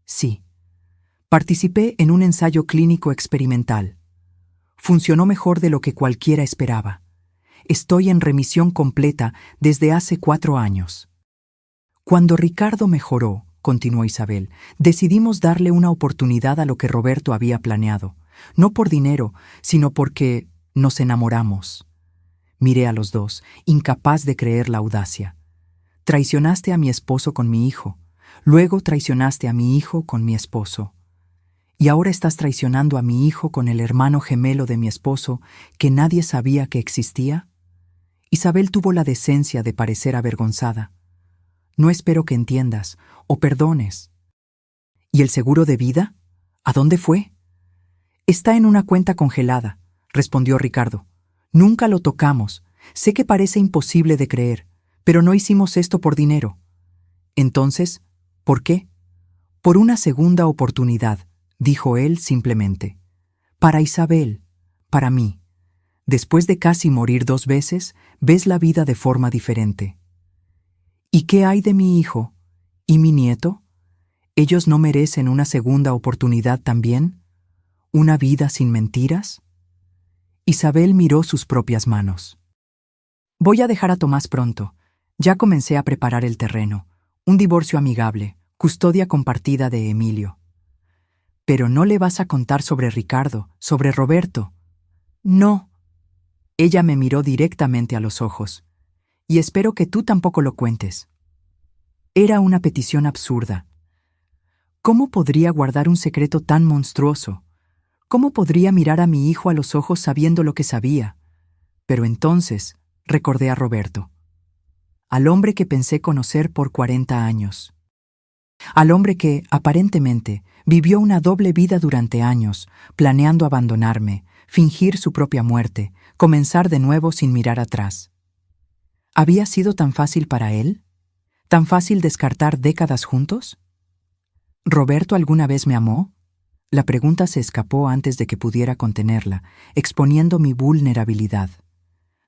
Sí. Participé en un ensayo clínico experimental. Funcionó mejor de lo que cualquiera esperaba. Estoy en remisión completa desde hace 4 años. Cuando Ricardo mejoró, continuó Isabel, decidimos darle una oportunidad a lo que Roberto había planeado. No por dinero, sino porque nos enamoramos. Miré a los dos, incapaz de creer la audacia. Traicionaste a mi esposo con mi hijo. Luego traicionaste a mi hijo con mi esposo. Y ahora estás traicionando a mi hijo con el hermano gemelo de mi esposo que nadie sabía que existía. Isabel tuvo la decencia de parecer avergonzada. No espero que entiendas o perdones. ¿Y el seguro de vida? ¿A dónde fue? Está en una cuenta congelada, respondió Ricardo. Nunca lo tocamos. Sé que parece imposible de creer, pero no hicimos esto por dinero. Entonces, ¿por qué? Por una segunda oportunidad, dijo él simplemente. Para Isabel, para mí. Después de casi morir 2 veces, ves la vida de forma diferente. ¿Y qué hay de mi hijo? ¿Y mi nieto? ¿Ellos no merecen una segunda oportunidad también? ¿Una vida sin mentiras? Isabel miró sus propias manos. Voy a dejar a Tomás pronto. Ya comencé a preparar el terreno. Un divorcio amigable, custodia compartida de Emilio. Pero no le vas a contar sobre Ricardo, sobre Roberto. No. Ella me miró directamente a los ojos. Y espero que tú tampoco lo cuentes. Era una petición absurda. ¿Cómo podría guardar un secreto tan monstruoso? ¿Cómo podría mirar a mi hijo a los ojos sabiendo lo que sabía? Pero entonces recordé a Roberto, al hombre que pensé conocer por 40 años. Al hombre que, aparentemente, vivió una doble vida durante años, planeando abandonarme, fingir su propia muerte, comenzar de nuevo sin mirar atrás. ¿Había sido tan fácil para él? ¿Tan fácil descartar décadas juntos? ¿Roberto alguna vez me amó? La pregunta se escapó antes de que pudiera contenerla, exponiendo mi vulnerabilidad.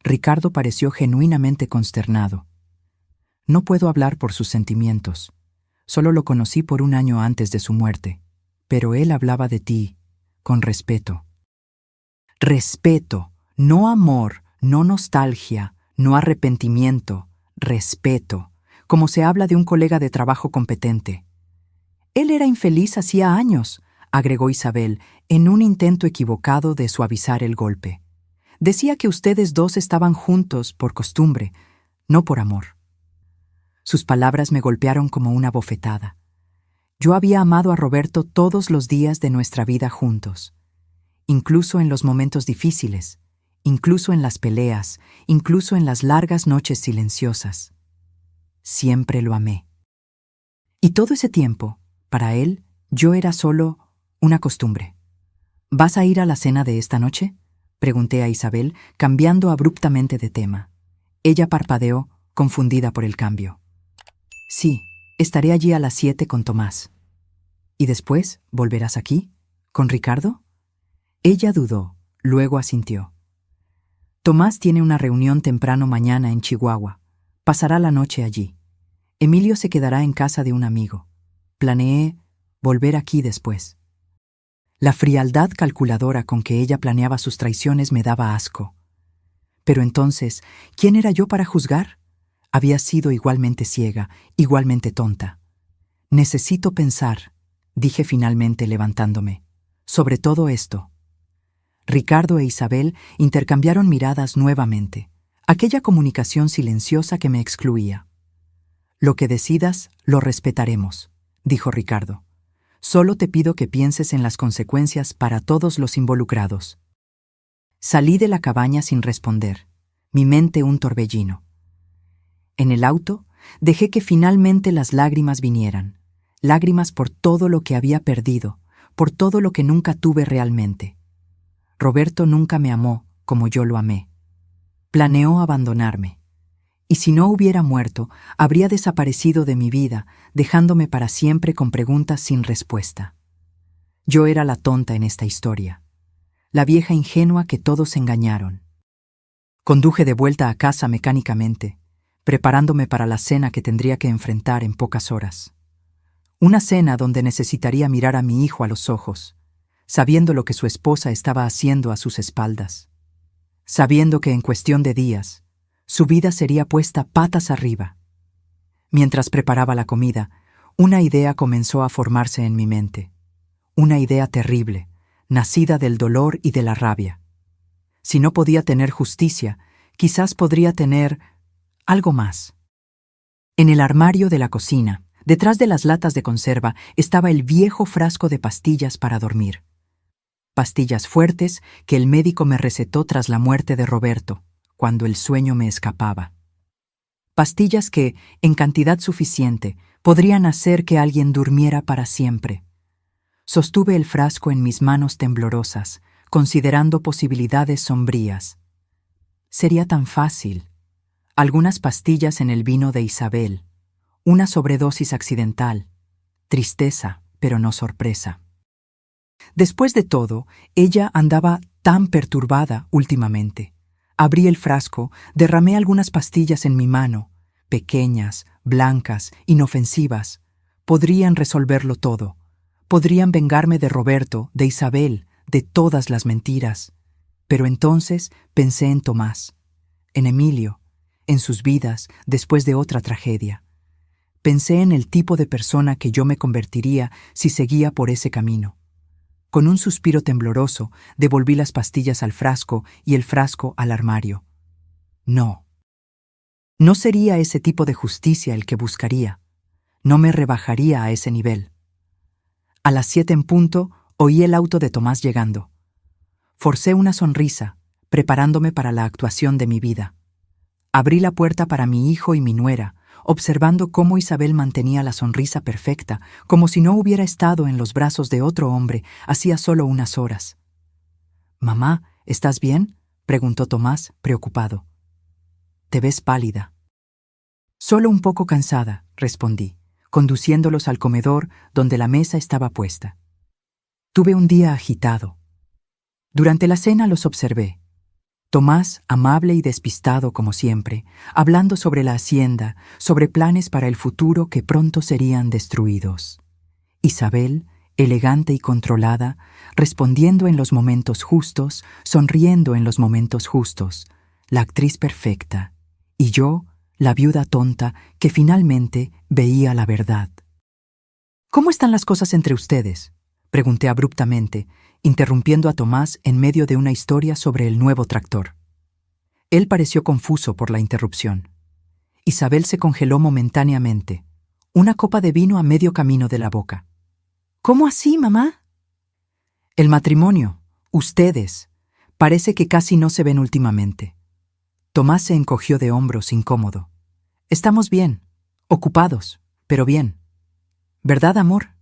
Ricardo pareció genuinamente consternado. No puedo hablar por sus sentimientos. Solo lo conocí por 1 año antes de su muerte. Pero él hablaba de ti, con respeto. Respeto, no amor, no nostalgia, no arrepentimiento, respeto, como se habla de un colega de trabajo competente. Él era infeliz hacía años, agregó Isabel, en un intento equivocado de suavizar el golpe. Decía que ustedes dos estaban juntos por costumbre, no por amor. Sus palabras me golpearon como una bofetada. Yo había amado a Roberto todos los días de nuestra vida juntos, incluso en los momentos difíciles, incluso en las peleas, incluso en las largas noches silenciosas. Siempre lo amé. Y todo ese tiempo, para él, yo era solo una costumbre. ¿Vas a ir a la cena de esta noche?, pregunté a Isabel, cambiando abruptamente de tema. Ella parpadeó, confundida por el cambio. Sí, estaré allí a las 7 con Tomás. ¿Y después volverás aquí? ¿Con Ricardo? Ella dudó, luego asintió. Tomás tiene una reunión temprano mañana en Chihuahua. Pasará la noche allí. Emilio se quedará en casa de un amigo. Planeé volver aquí después. La frialdad calculadora con que ella planeaba sus traiciones me daba asco. Pero entonces, ¿quién era yo para juzgar? Había sido igualmente ciega, igualmente tonta. Necesito pensar, dije finalmente levantándome, sobre todo esto. Ricardo e Isabel intercambiaron miradas nuevamente, aquella comunicación silenciosa que me excluía. Lo que decidas, lo respetaremos, dijo Ricardo. Solo te pido que pienses en las consecuencias para todos los involucrados. Salí de la cabaña sin responder, mi mente un torbellino. En el auto, dejé que finalmente las lágrimas vinieran, lágrimas por todo lo que había perdido, por todo lo que nunca tuve realmente. Roberto nunca me amó como yo lo amé. Planeó abandonarme. Y si no hubiera muerto, habría desaparecido de mi vida, dejándome para siempre con preguntas sin respuesta. Yo era la tonta en esta historia, la vieja ingenua que todos engañaron. Conduje de vuelta a casa mecánicamente, preparándome para la cena que tendría que enfrentar en pocas horas. Una cena donde necesitaría mirar a mi hijo a los ojos, sabiendo lo que su esposa estaba haciendo a sus espaldas, sabiendo que en cuestión de días, su vida sería puesta patas arriba. Mientras preparaba la comida, una idea comenzó a formarse en mi mente. Una idea terrible, nacida del dolor y de la rabia. Si no podía tener justicia, quizás podría tener algo más. En el armario de la cocina, detrás de las latas de conserva, estaba el viejo frasco de pastillas para dormir. Pastillas fuertes que el médico me recetó tras la muerte de Roberto, cuando el sueño me escapaba. Pastillas que, en cantidad suficiente, podrían hacer que alguien durmiera para siempre. Sostuve el frasco en mis manos temblorosas, considerando posibilidades sombrías. Sería tan fácil. Algunas pastillas en el vino de Isabel. Una sobredosis accidental. Tristeza, pero no sorpresa. Después de todo, ella andaba tan perturbada últimamente. Abrí el frasco, derramé algunas pastillas en mi mano, pequeñas, blancas, inofensivas. Podrían resolverlo todo. Podrían vengarme de Roberto, de Isabel, de todas las mentiras. Pero entonces pensé en Tomás, en Emilio, en sus vidas después de otra tragedia. Pensé en el tipo de persona que yo me convertiría si seguía por ese camino. Con un suspiro tembloroso, devolví las pastillas al frasco y el frasco al armario. No. No sería ese tipo de justicia el que buscaría. No me rebajaría a ese nivel. A las 7 en punto, oí el auto de Tomás llegando. Forcé una sonrisa, preparándome para la actuación de mi vida. Abrí la puerta para mi hijo y mi nuera, observando cómo Isabel mantenía la sonrisa perfecta, como si no hubiera estado en los brazos de otro hombre hacía solo unas horas. «Mamá, ¿estás bien?», preguntó Tomás, preocupado. «Te ves pálida». «Solo un poco cansada», respondí, conduciéndolos al comedor donde la mesa estaba puesta. Tuve un día agitado. Durante la cena los observé. Tomás, amable y despistado como siempre, hablando sobre la hacienda, sobre planes para el futuro que pronto serían destruidos. Isabel, elegante y controlada, respondiendo en los momentos justos, sonriendo en los momentos justos, la actriz perfecta, y yo, la viuda tonta que finalmente veía la verdad. «¿Cómo están las cosas entre ustedes?», pregunté abruptamente, interrumpiendo a Tomás en medio de una historia sobre el nuevo tractor. Él pareció confuso por la interrupción. Isabel se congeló momentáneamente, una copa de vino a medio camino de la boca. «¿Cómo así, mamá?». «El matrimonio, ustedes, parece que casi no se ven últimamente». Tomás se encogió de hombros incómodo. «Estamos bien, ocupados, pero bien. ¿Verdad, amor?».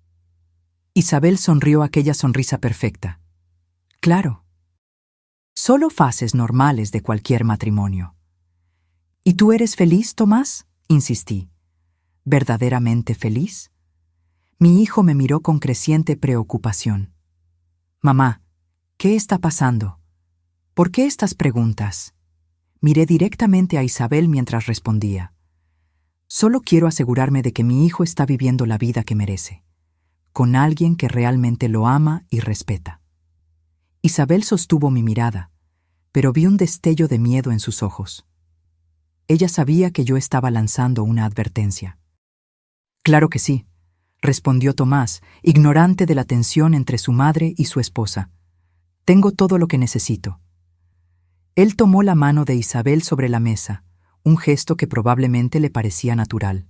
Isabel sonrió aquella sonrisa perfecta. «Claro. Solo fases normales de cualquier matrimonio». «¿Y tú eres feliz, Tomás?», insistí. «¿Verdaderamente feliz?». Mi hijo me miró con creciente preocupación. «Mamá, ¿qué está pasando? ¿Por qué estas preguntas?». Miré directamente a Isabel mientras respondía. «Solo quiero asegurarme de que mi hijo está viviendo la vida que merece, con alguien que realmente lo ama y respeta». Isabel sostuvo mi mirada, pero vi un destello de miedo en sus ojos. Ella sabía que yo estaba lanzando una advertencia. «Claro que sí», respondió Tomás, ignorante de la tensión entre su madre y su esposa. «Tengo todo lo que necesito». Él tomó la mano de Isabel sobre la mesa, un gesto que probablemente le parecía natural.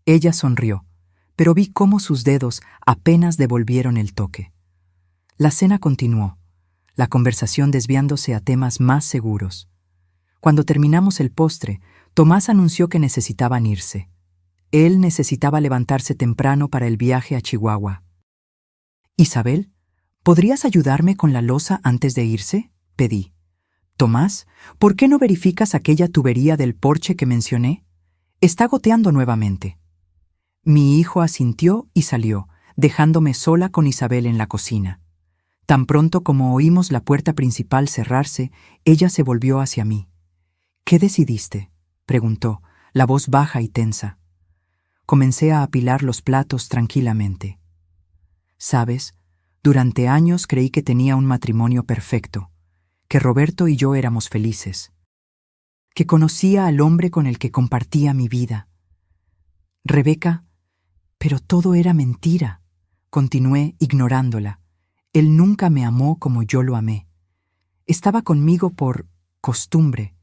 Ella sonrió, pero vi cómo sus dedos apenas devolvieron el toque. La cena continuó, la conversación desviándose a temas más seguros. Cuando terminamos el postre, Tomás anunció que necesitaban irse. Él necesitaba levantarse temprano para el viaje a Chihuahua. «Isabel, ¿podrías ayudarme con la loza antes de irse?», pedí. «Tomás, ¿por qué no verificas aquella tubería del porche que mencioné? Está goteando nuevamente». Mi hijo asintió y salió, dejándome sola con Isabel en la cocina. Tan pronto como oímos la puerta principal cerrarse, ella se volvió hacia mí. «¿Qué decidiste?», preguntó, la voz baja y tensa. Comencé a apilar los platos tranquilamente. «Sabes, durante años creí que tenía un matrimonio perfecto, que Roberto y yo éramos felices, que conocía al hombre con el que compartía mi vida. Rebeca, pero todo era mentira», continué ignorándola. «Él nunca me amó como yo lo amé. Estaba conmigo por costumbre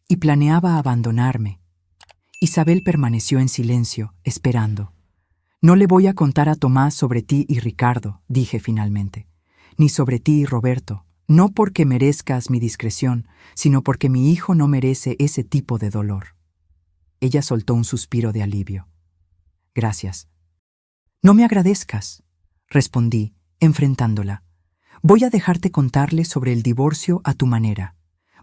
y planeaba abandonarme». Isabel permaneció en silencio, esperando. «No le voy a contar a Tomás sobre ti y Ricardo», dije finalmente, «ni sobre ti y Roberto, no porque merezcas mi discreción, sino porque mi hijo no merece ese tipo de dolor». Ella soltó un suspiro de alivio. «Gracias». «No me agradezcas», respondí, enfrentándola. «Voy a dejarte contarle sobre el divorcio a tu manera.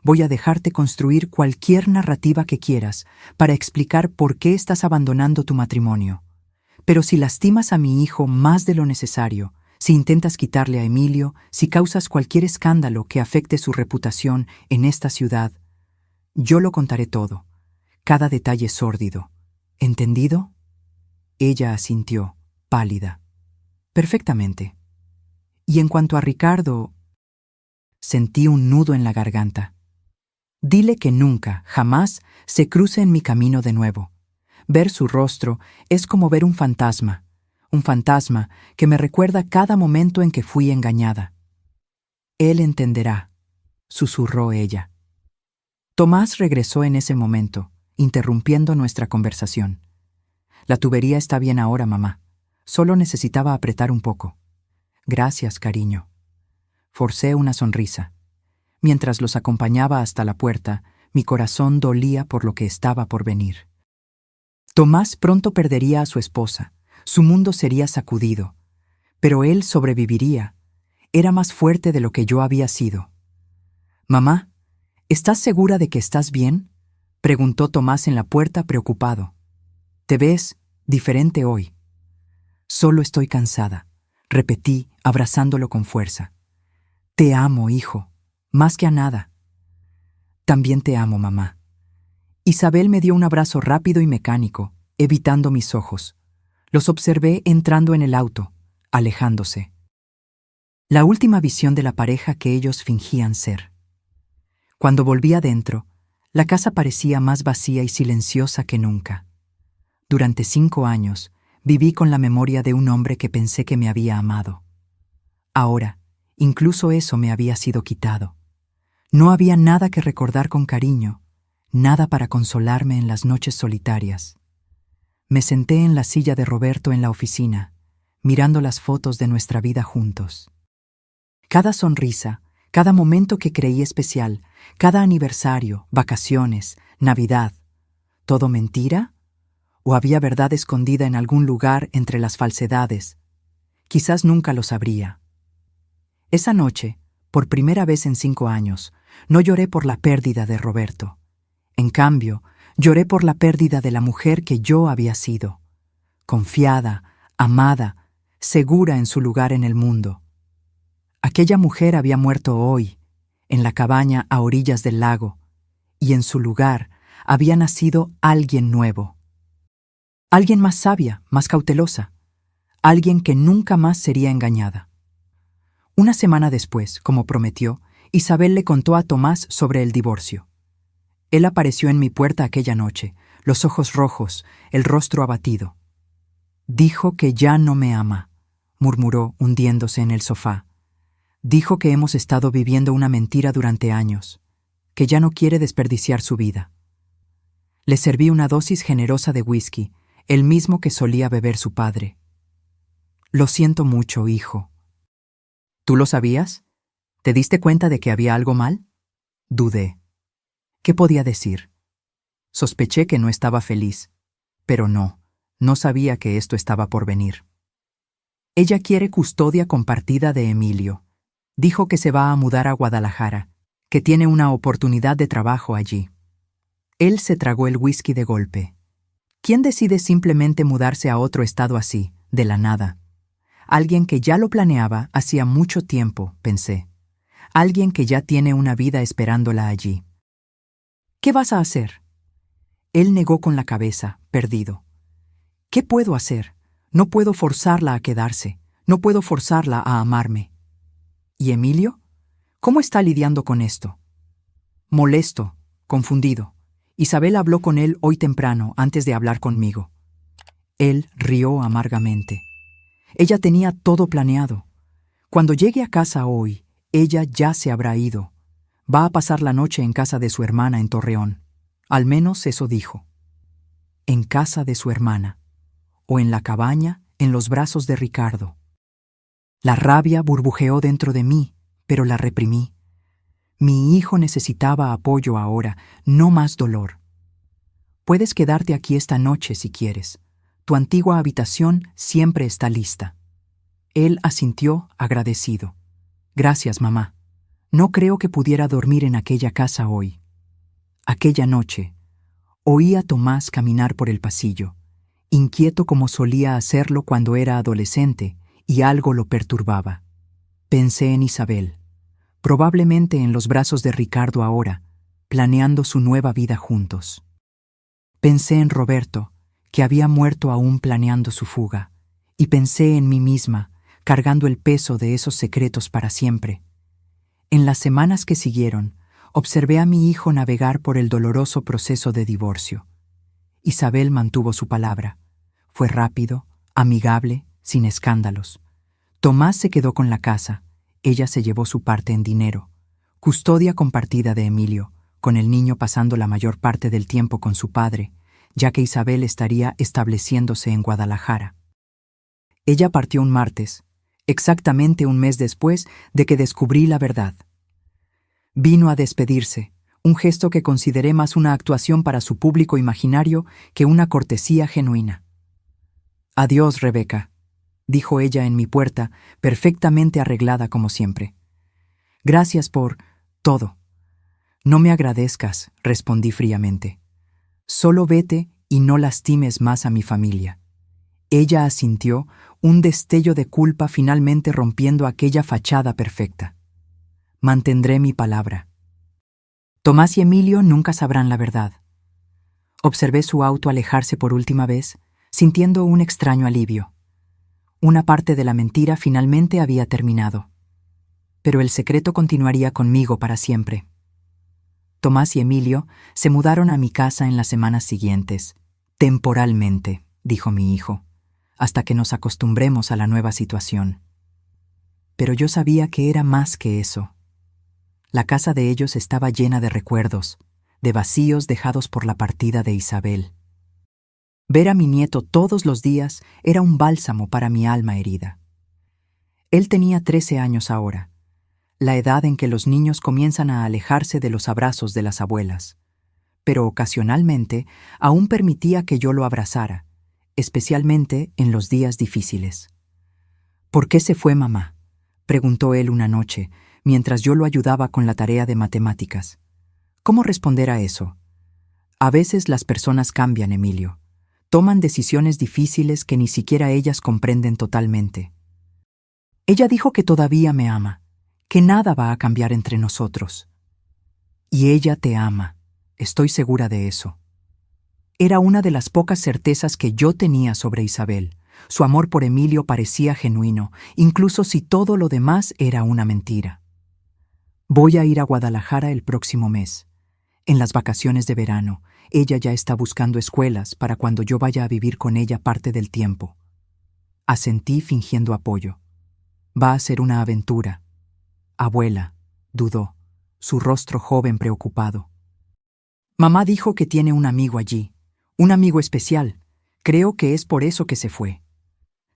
Voy a dejarte construir cualquier narrativa que quieras para explicar por qué estás abandonando tu matrimonio. Pero si lastimas a mi hijo más de lo necesario, Si intentas quitarle a Emilio, si causas cualquier escándalo que afecte su reputación en esta ciudad, yo lo contaré todo, cada detalle sórdido. ¿Entendido? Ella asintió, pálida. Perfectamente. Y en cuanto a Ricardo, sentí un nudo en la garganta. Dile que nunca, jamás, se cruce en mi camino de nuevo. Ver su rostro es como ver un fantasma que me recuerda cada momento en que fui engañada. Él entenderá, susurró ella. Tomás regresó en ese momento, interrumpiendo nuestra conversación. La tubería está bien ahora, mamá. Solo necesitaba apretar un poco. Gracias, cariño. Forcé una sonrisa. Mientras los acompañaba hasta la puerta, mi corazón dolía por lo que estaba por venir. Tomás pronto perdería a su esposa. Su mundo sería sacudido. Pero él sobreviviría. Era más fuerte de lo que yo había sido. Mamá, ¿estás segura de que estás bien?, preguntó Tomás en la puerta preocupado. Te ves diferente hoy. Solo estoy cansada, repetí, abrazándolo con fuerza. Te amo, hijo, más que a nada. También te amo, mamá. Isabel me dio un abrazo rápido y mecánico, evitando mis ojos. Los observé entrando en el auto, alejándose. La última visión de la pareja que ellos fingían ser. Cuando volví adentro, la casa parecía más vacía y silenciosa que nunca. Durante 5 años, viví con la memoria de un hombre que pensé que me había amado. Ahora, incluso eso me había sido quitado. No había nada que recordar con cariño, nada para consolarme en las noches solitarias. Me senté en la silla de Roberto en la oficina, mirando las fotos de nuestra vida juntos. Cada sonrisa, cada momento que creí especial, cada aniversario, vacaciones, Navidad, ¿todo mentira? ¿O había verdad escondida en algún lugar entre las falsedades? Quizás nunca lo sabría. Esa noche, por primera vez en 5 años, no lloré por la pérdida de Roberto. En cambio, lloré por la pérdida de la mujer que yo había sido. Confiada, amada, segura en su lugar en el mundo. Aquella mujer había muerto hoy, en la cabaña a orillas del lago, y en su lugar había nacido alguien nuevo. Alguien más sabia, más cautelosa. Alguien que nunca más sería engañada. Una semana después, como prometió, Isabel le contó a Tomás sobre el divorcio. Él apareció en mi puerta aquella noche, los ojos rojos, el rostro abatido. Dijo que ya no me ama, murmuró hundiéndose en el sofá. Dijo que hemos estado viviendo una mentira durante años, que ya no quiere desperdiciar su vida. Le serví una dosis generosa de whisky, el mismo que solía beber su padre. Lo siento mucho, hijo. ¿Tú lo sabías? ¿Te diste cuenta de que había algo mal? Dudé. ¿Qué podía decir? Sospeché que no estaba feliz, pero no sabía que esto estaba por venir. Ella quiere custodia compartida de Emilio. Dijo que se va a mudar a Guadalajara, que tiene una oportunidad de trabajo allí. Él se tragó el whisky de golpe. ¿Quién decide simplemente mudarse a otro estado así, de la nada? Alguien que ya lo planeaba hacía mucho tiempo, pensé. Alguien que ya tiene una vida esperándola allí. ¿Qué vas a hacer? Él negó con la cabeza, perdido. ¿Qué puedo hacer? No puedo forzarla a quedarse. No puedo forzarla a amarme. ¿Y Emilio? ¿Cómo está lidiando con esto? Molesto, confundido. Isabel habló con él hoy temprano, antes de hablar conmigo. Él rió amargamente. Ella tenía todo planeado. Cuando llegue a casa hoy, ella ya se habrá ido. Va a pasar la noche en casa de su hermana en Torreón. Al menos eso dijo. En casa de su hermana. O en la cabaña, en los brazos de Ricardo. La rabia burbujeó dentro de mí, pero la reprimí. Mi hijo necesitaba apoyo ahora, no más dolor. Puedes quedarte aquí esta noche si quieres. Tu antigua habitación siempre está lista. Él asintió agradecido. Gracias, mamá. No creo que pudiera dormir en aquella casa hoy. Aquella noche, oí a Tomás caminar por el pasillo, inquieto como solía hacerlo cuando era adolescente y algo lo perturbaba. Pensé en Isabel, probablemente en los brazos de Ricardo ahora, planeando su nueva vida juntos. Pensé en Roberto, que había muerto aún planeando su fuga, y pensé en mí misma, cargando el peso de esos secretos para siempre. En las semanas que siguieron, observé a mi hijo navegar por el doloroso proceso de divorcio. Isabel mantuvo su palabra. Fue rápido, amigable, sin escándalos. Tomás se quedó con la casa. Ella se llevó su parte en dinero. Custodia compartida de Emilio, con el niño pasando la mayor parte del tiempo con su padre, ya que Isabel estaría estableciéndose en Guadalajara. Ella partió un martes, exactamente un mes después de que descubrí la verdad. Vino a despedirse, un gesto que consideré más una actuación para su público imaginario que una cortesía genuina. «Adiós, Rebeca», dijo ella en mi puerta, perfectamente arreglada como siempre. «Gracias por todo». «No me agradezcas», respondí fríamente. «Solo vete y no lastimes más a mi familia». Ella asintió, un destello de culpa finalmente rompiendo aquella fachada perfecta. «Mantendré mi palabra». Tomás y Emilio nunca sabrán la verdad. Observé su auto alejarse por última vez, sintiendo un extraño alivio. Una parte de la mentira finalmente había terminado. Pero el secreto continuaría conmigo para siempre. Tomás y Emilio se mudaron a mi casa en las semanas siguientes. «Temporalmente», dijo mi hijo, «hasta que nos acostumbremos a la nueva situación». Pero yo sabía que era más que eso. La casa de ellos estaba llena de recuerdos, de vacíos dejados por la partida de Isabel. Ver a mi nieto todos los días era un bálsamo para mi alma herida. Él tenía 13 años ahora, la edad en que los niños comienzan a alejarse de los abrazos de las abuelas, pero ocasionalmente aún permitía que yo lo abrazara, especialmente en los días difíciles. «¿Por qué se fue mamá?», preguntó él una noche, mientras yo lo ayudaba con la tarea de matemáticas. ¿Cómo responder a eso? A veces las personas cambian, Emilio. Toman decisiones difíciles que ni siquiera ellas comprenden totalmente. Ella dijo que todavía me ama, que nada va a cambiar entre nosotros. Y ella te ama, estoy segura de eso. Era una de las pocas certezas que yo tenía sobre Isabel. Su amor por Emilio parecía genuino, incluso si todo lo demás era una mentira. Voy a ir a Guadalajara el próximo mes. En las vacaciones de verano, ella ya está buscando escuelas para cuando yo vaya a vivir con ella parte del tiempo. Asentí fingiendo apoyo. Va a ser una aventura. Abuela, dudó, su rostro joven preocupado. Mamá dijo que tiene un amigo allí, un amigo especial. Creo que es por eso que se fue.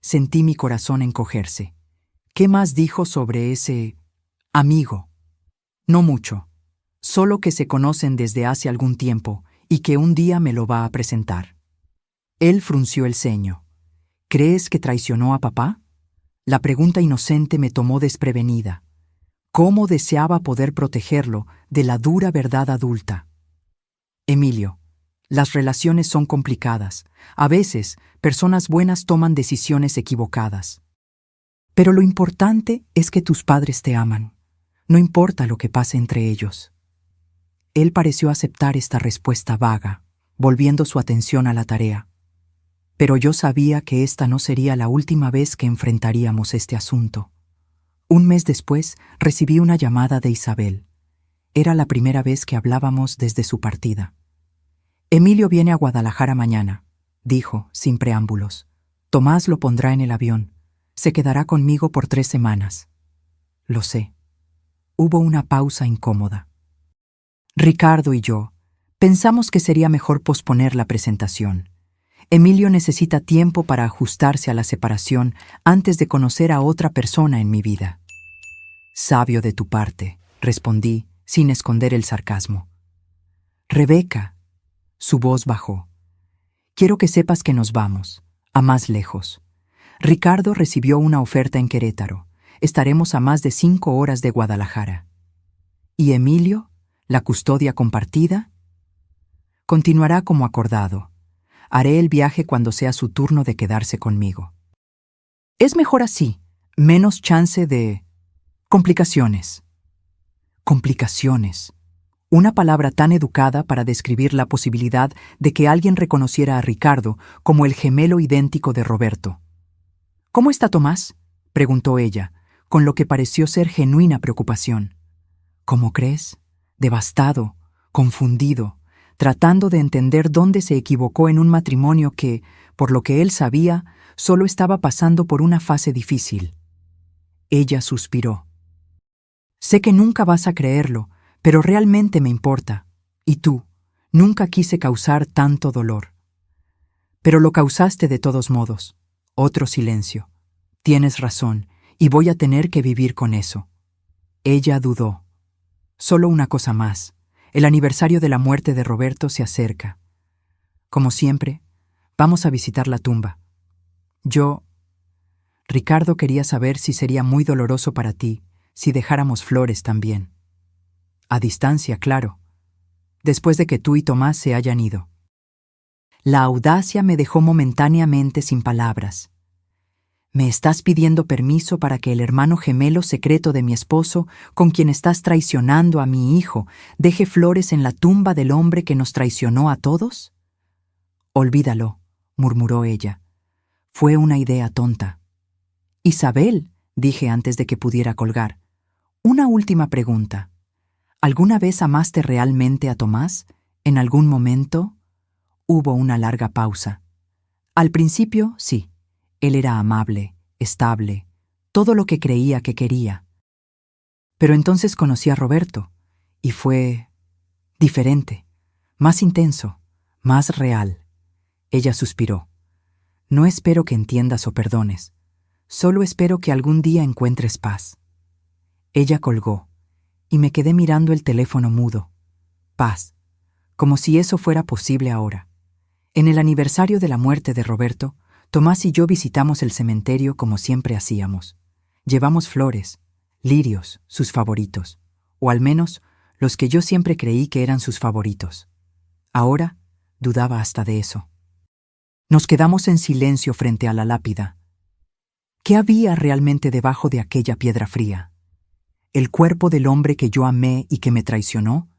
Sentí mi corazón encogerse. ¿Qué más dijo sobre ese amigo? No mucho, solo que se conocen desde hace algún tiempo y que un día me lo va a presentar. Él frunció el ceño. ¿Crees que traicionó a papá? La pregunta inocente me tomó desprevenida. ¿Cómo deseaba poder protegerlo de la dura verdad adulta? Emilio, las relaciones son complicadas. A veces, personas buenas toman decisiones equivocadas. Pero lo importante es que tus padres te aman. No importa lo que pase entre ellos. Él pareció aceptar esta respuesta vaga, volviendo su atención a la tarea. Pero yo sabía que esta no sería la última vez que enfrentaríamos este asunto. Un mes después recibí una llamada de Isabel. Era la primera vez que hablábamos desde su partida. «Emilio viene a Guadalajara mañana», dijo, sin preámbulos. «Tomás lo pondrá en el avión. Se quedará conmigo por 3 semanas». «Lo sé». Hubo una pausa incómoda. Ricardo y yo pensamos que sería mejor posponer la presentación. Emilio necesita tiempo para ajustarse a la separación antes de conocer a otra persona en mi vida. «Sabio de tu parte», respondí, sin esconder el sarcasmo. «Rebeca», su voz bajó. «Quiero que sepas que nos vamos, a más lejos. Ricardo recibió una oferta en Querétaro. Estaremos a más de 5 horas de Guadalajara. ¿Y Emilio, la custodia compartida? Continuará como acordado. Haré el viaje cuando sea su turno de quedarse conmigo». «Es mejor así», Menos chance de complicaciones. Complicaciones. Una palabra tan educada para describir la posibilidad de que alguien reconociera a Ricardo como el gemelo idéntico de Roberto. ¿Cómo está Tomás?, preguntó ella, con lo que pareció ser genuina preocupación. ¿Cómo crees? Devastado, confundido, tratando de entender dónde se equivocó en un matrimonio que, por lo que él sabía, solo estaba pasando por una fase difícil. Ella suspiró. Sé que nunca vas a creerlo, pero realmente me importa. Y tú, nunca quise causar tanto dolor. Pero lo causaste de todos modos. Otro silencio. Tienes razón, y voy a tener que vivir con eso. Ella dudó. Solo una cosa más. El aniversario de la muerte de Roberto se acerca. Como siempre, vamos a visitar la tumba. Ricardo quería saber si sería muy doloroso para ti si dejáramos flores también. A distancia, claro. Después de que tú y Tomás se hayan ido. La audacia me dejó momentáneamente sin palabras. ¿Me estás pidiendo permiso para que el hermano gemelo secreto de mi esposo, con quien estás traicionando a mi hijo, deje flores en la tumba del hombre que nos traicionó a todos? Olvídalo, murmuró ella. Fue una idea tonta. Isabel, dije antes de que pudiera colgar. Una última pregunta. ¿Alguna vez amaste realmente a Tomás? ¿En algún momento? Hubo una larga pausa. Al principio, sí. Él era amable, estable, todo lo que creía que quería. Pero entonces conocí a Roberto, y fue diferente, más intenso, más real. Ella suspiró. No espero que entiendas o perdones. Solo espero que algún día encuentres paz. Ella colgó, y me quedé mirando el teléfono mudo. Paz, como si eso fuera posible ahora. En el aniversario de la muerte de Roberto, Tomás y yo visitamos el cementerio como siempre hacíamos. Llevamos flores, lirios, sus favoritos, o al menos los que yo siempre creí que eran sus favoritos. Ahora dudaba hasta de eso. Nos quedamos en silencio frente a la lápida. ¿Qué había realmente debajo de aquella piedra fría? ¿El cuerpo del hombre que yo amé y que me traicionó?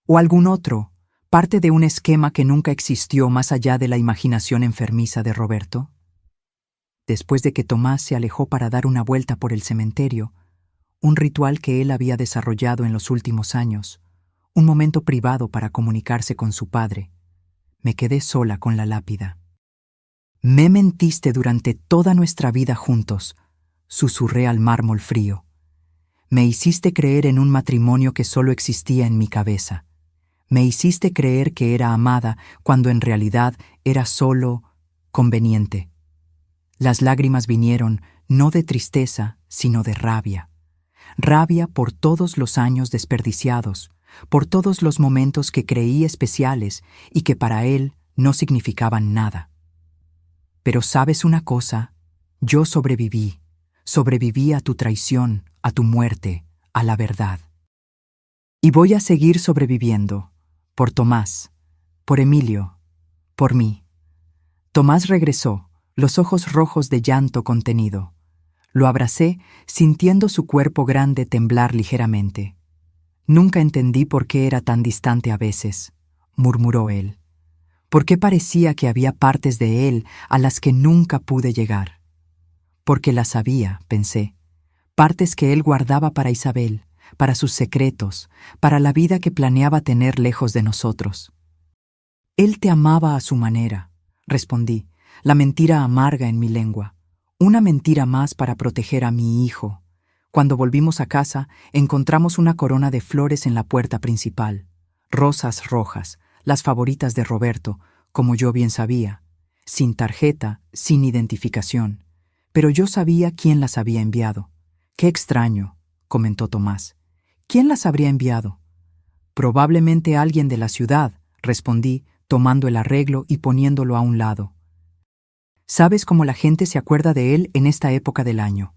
¿O algún otro, parte de un esquema que nunca existió más allá de la imaginación enfermiza de Roberto? Después de que Tomás se alejó para dar una vuelta por el cementerio, un ritual que él había desarrollado en los últimos años, un momento privado para comunicarse con su padre, me quedé sola con la lápida. Me mentiste durante toda nuestra vida juntos, susurré al mármol frío. Me hiciste creer en un matrimonio que solo existía en mi cabeza. Me hiciste creer que era amada cuando en realidad era solo conveniente. Las lágrimas vinieron no de tristeza, sino de rabia. Rabia por todos los años desperdiciados, por todos los momentos que creí especiales y que para él no significaban nada. Pero ¿sabes una cosa? Yo sobreviví a tu traición, a tu muerte, a la verdad. Y voy a seguir sobreviviendo, por Tomás, por Emilio, por mí. Tomás regresó, los ojos rojos de llanto contenido. Lo abracé, sintiendo su cuerpo grande temblar ligeramente. Nunca entendí por qué era tan distante a veces, murmuró él. ¿Por qué parecía que había partes de él a las que nunca pude llegar? Porque las había, pensé, partes que él guardaba para Isabel, para sus secretos, para la vida que planeaba tener lejos de nosotros. Él te amaba a su manera, respondí, la mentira amarga en mi lengua, una mentira más para proteger a mi hijo. Cuando volvimos a casa, encontramos una corona de flores en la puerta principal, rosas rojas, las favoritas de Roberto, como yo bien sabía, sin tarjeta, sin identificación. Pero yo sabía quién las había enviado. Qué extraño, comentó Tomás. ¿Quién las habría enviado? Probablemente alguien de la ciudad, respondí, tomando el arreglo y poniéndolo a un lado. ¿Sabes cómo la gente se acuerda de él en esta época del año?